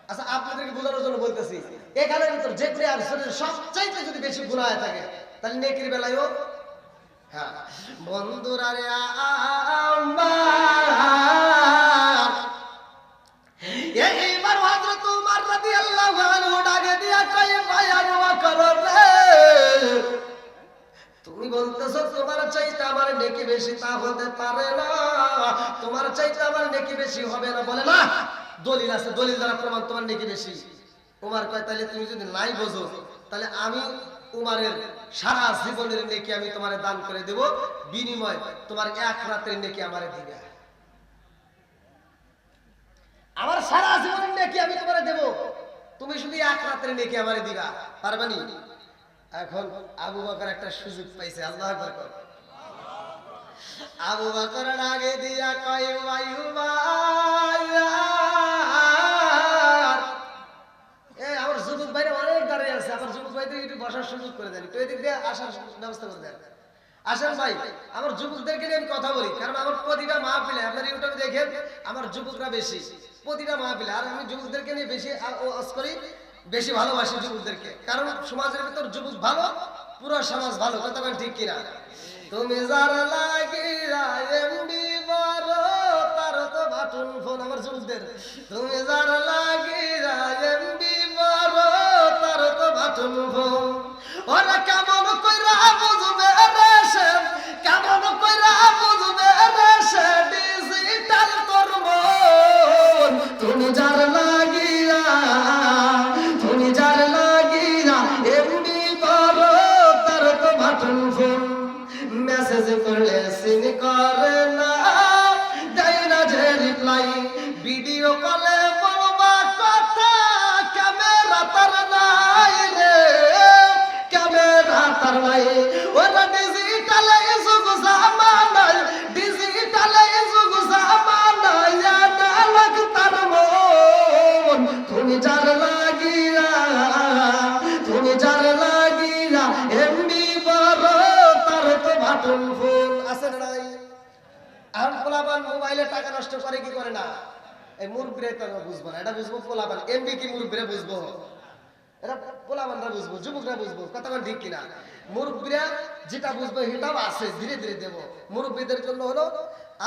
আচ্ছা আপনাদেরকে বোঝানোর জন্য বলতেছি, এখানের ভিতর যে প্লেয়ার শরীরের সবচাইতে যদি বেশি গুনাহ থাকে তাহলে নেকির বেলায়ও হ্যাঁ বন্ধুরা রে আমার এইবার হযরত উমর রাদিয়াল্লাহু আনহু ডাকে দিয়া কয় ভাই আবু বকর রে তুমি বলতেছো তোমার চাইতে আমার নেকি বেশি, তা হতে পারে না। তোমার চাইতে আমার নেকি বেশি হবে না। বলে না দলিল আছে, দলিল দ্বারা প্রমাণ তোমার নেকি বেশি। উমর কয় তাহলে তুমি যদি নাই বোঝো তাহলে আমি উমরের সারা জীবনের নেকি আমি তোমারে দান করে দেব, বিনিময় তোমার এক রাতের নেকি আমারে দিবে। আমার সারা জীবনের নেকি আমি তোমারে দেব, তুমি শুধু এক রাতের নেকি আমারে দিবা, পারবানি? এখন আবু বকর একটা সুযোগ পাইছে। আল্লাহু আকবার। আবু বকর আগে দিয়া কয় ভাই আমার যুবক ভাইরা অনেক দাঁড়িয়ে আছে, আমার যুবক ভাইদের একটু বসার সুযোগ করে দেন, একটু এদিক দিয়ে আসার ব্যবস্থা করে দেন। আসেন ভাই, আমার যুবকদেরকে নিয়ে আমি কথা বলি, কারণ আমার প্রতিটা মাহফিলে আপনার ইউটিউবে দেখেন আমার যুবকরা বেশি, প্রতিটা মাহফিলে। আর আমি যুবকদেরকে নিয়ে বেশি ওয়াজ করি, বেশি ভালোবাসি যুবকদেরকে, কারণ সমাজের ভিতর যুবক ভালো, পুরো সমাজ ভালো। কথা বলেন ঠিক কিনা? তুমি যার লাগিয়া এমডি বড় তার তো বাটন ফোন। আমার যুবকদের, তুমি যার লাগিয়া এমডি বড় তার তো বাটন ফোন। ওরা কেমন কইরা বুঝবে রে সে, কেমন কইরা বুঝবে রে সে ডিজিটাল তোর মন। তুমি যার লাগিয়া, তুমি যার লাগিয়া এমডি বড় তার তো বাটন ফোন। মেসেজ করলে সিন করে না, দেয় না যে রিপ্লাই, ভিডিও কলে বলবা কথা ক্যামেরা তার নাই রে, ক্যামেরা তার নাই। ওরা ডিজিটালে যুগ জামানায়, ডিজিটালে যুগ জামানায় নালক তার মন। তুমি যার লাগিয়া, তুমি যার লাগিয়া এমনি বড় তার তো বাটন ফোন। আছে না নাই? আর পোলাপান মোবাইলে টাকা নষ্ট করে কি করে না? এই মুরব্বিরা তো বুঝবো না, এটা বুঝবো পোলাপান। এমবি কি মুরব্বিরা বুঝবো? এটা পোলাপানরা বুঝবো, যুবকরা বুঝবো। কথা বল ঠিক কিনা? মুরব্বিরা যেটা বুঝবো সেটাও আছে, ধীরে ধীরে দেবো। মুরব্বিদের জন্য হলো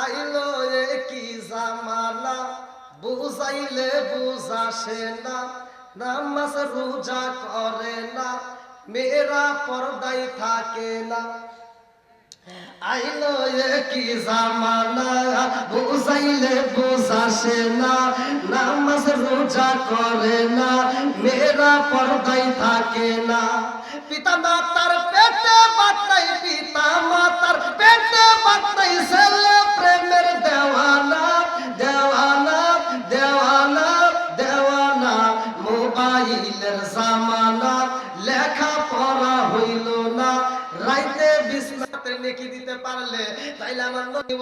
আইলো কি জামানা, বুঝাইলে বুঝাসে না, নামাজ রোজা করে না, মেয়েরা পর্দায় থাকে না। আইলো কি জামানা, বুঝাইলে বুঝাসে না, নামাজ রোজা করে না, মেয়েরা পর্দায় থাকে না। পিতা মাতার পেটে বাটাই, পিতা মাতার পেটে বাটাই, ছেলে প্রেমের দেওয়ানা, দেওয়ানা, দেওয়ানা, দেওয়ানা। মোবাইলের জামানা, লেখা পড়া হইল না, রাইতে বিছনাতে নেকি দিতে পারলে তাইলে আমার নবী,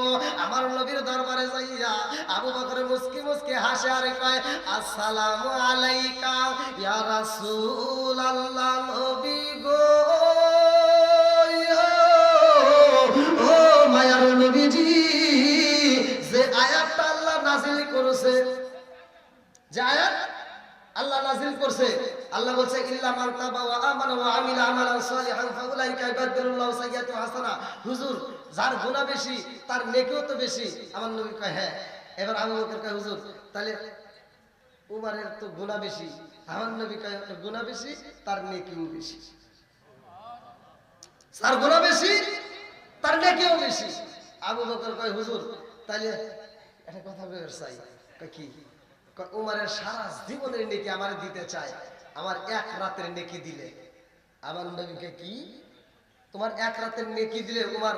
আমার নবীর দরবারে যাইয়া আবু বকর মুস্কি মুস্কি হাসে আর কয় আসসালামু আলাইকা ইয়া রাসূলুল্লাহ। নবী গো, ও মায়ার নবীজি, যে আয়াতটা আল্লাহ নাযিল করেছে, যে আয়াত আল্লাহ নাযিল করছে, আল্লাহ বলছে ইল্লা মান তাবা ওয়া আমানা ওয়া আমিলা আমালান সালিহান ফাউলাইকা ইবাদদিলুল্লাহু সাইয়্যাতু হাসানা। হুজুর, যার গুনাহ বেশি তার নেকিও তো বেশি। আমার নবী কয় হ্যাঁ। এবার আবু বকর কয় হুজুর তাহলে উমরের তো গুনাহ বেশি, আমার নবী কয় গুনাহ বেশি তার নেকিও বেশি। যার গুনাহ বেশি তার নেকিও বেশি। আবু বকর কয় হুজুর তাহলে একটা কথা বলতে চাই। কয় কি? উমরের সারা জীবনের নেকি আমার দিতে চায়, আমার এক রাতের নেকি দিলে। আমার নবীকে কি তোমার এক রাতের নেকি দিলে উমর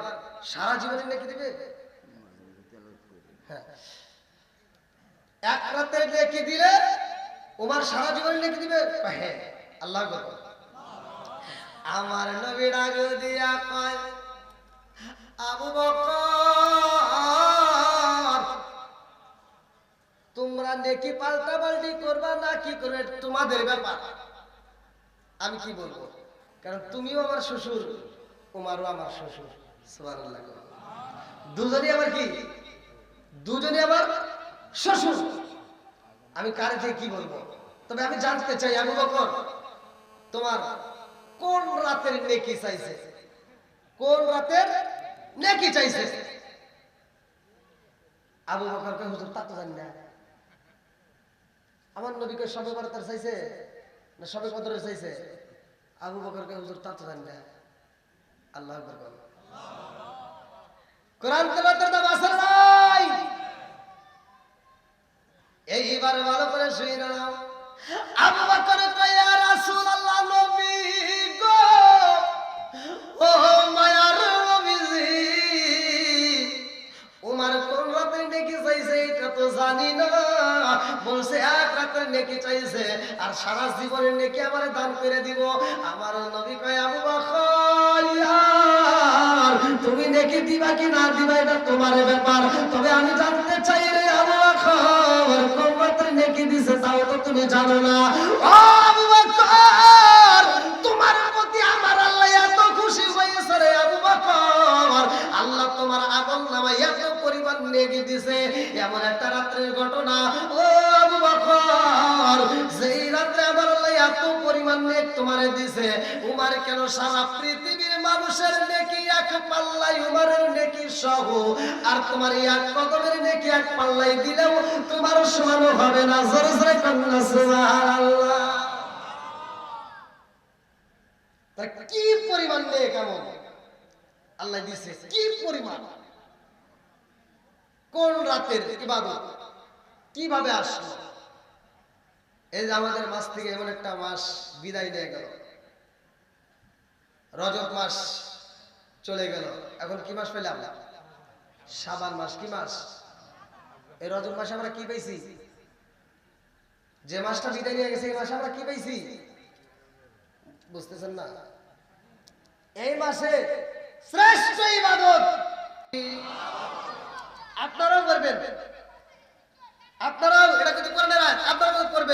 সারা জীবনের নেকি দিবে? হ্যাঁ, এক রাতের নেকি দিলে উমর সারা জীবনের নেকি দিবে? হ্যাঁ। আল্লাহু আকবার। আমার নবী ডাক দিয়া কয় আবু বকর, তোমরা নেকি পাল্টা পাল্টি করবা না কি করবে তোমাদের ব্যাপার, আমি কি বলবো? কারণ তুমিও আমার শ্বশুর, উমারও আমার শ্বশুর। সুবহানাল্লাহ। দুজনই আবার কি? দুজনই আবার শ্বশুর। আমি কারে থেকে কি বলবো? তবে আমি জানতে চাই আবু বকর তোমার কোন রাতের নেকি চাইছে? কোন রাতের নেকি চাইছে। আবু বকরকে হুজুর তা তো জানি না, আমার নবীকে সবে বরাতের চাইছে না সবে কদরের চাইছে? আবু বকরকে হুজুর তা তো জানি না। আল্লাহু আকবার বল। কোরআন তেলাওয়াতের দাম আছে না নাই? এইবার ভালো করে শুনে নাও। আবু বকর কয় ইয়া রাসূলুল্লাহ, নবী গো, ও মায়ার নবীজি, উমর কোন রাতে নেকি চাইছে এটা তো জানি না, বলছে এক রাতের নেকি চাইছে আর সারা জীবনের নেকি আমারে দান করে দিব। আমার নবী কয় আবু বকর, তুমি নেকি দিবা কি না দিবা এটা তোমার ব্যাপার, তবে আমি জানতে চাই রে আবু বকর, কোন রাতের নেকি দিছে তাও তো তুমি জানো না। ও আবু বকর, তোমার প্রতি আমার আল্লাহ এত খুশি হয়েছে রে আবু বকর, আল্লাহ তোমার আমলনামায় এত পরিমাণ নেকি দিছে। এমন একটা রাতের ঘটনা ও আবু বকর, যেই রাতে আমার আল্লাহ এত পরিমাণ নেক তোমারে দিছে, উমর কেন সারা পৃথিবীর মানুষের নেকি এক পাল্লাই উমরের নেকি সহ, আর তোমার এক কদমের নেকি এক পাল্লাই দিলেও তোমার সমান হবে না। জোরে জোরে কান্না সুবহানাল্লাহ। তা কি পরিমাণ নেক কেমন আল্লাহ দিছে, কি পরিমাণ, কোন রাতের ইবাদত কিভাবে আসলো? এই যে আমাদের মাস থেকে এমন একটা মাস বিদায় নিয়ে গেল, রজব মাস চলে গেল, এখন কি মাস পেলাম? শাবান মাস। কি মাস? এই রজব মাসে আমরা কি পেয়েছি? যে মাসটা বিদায় নিয়ে গেছে এই মাসে আমরা কি পেয়েছি? বুঝতেছেন না? এই মাসে শ্রেষ্ঠ ইবাদত আপনারাও করবেন, আপনারাও এটা কিন্তু করেন, আপনারা করবেন।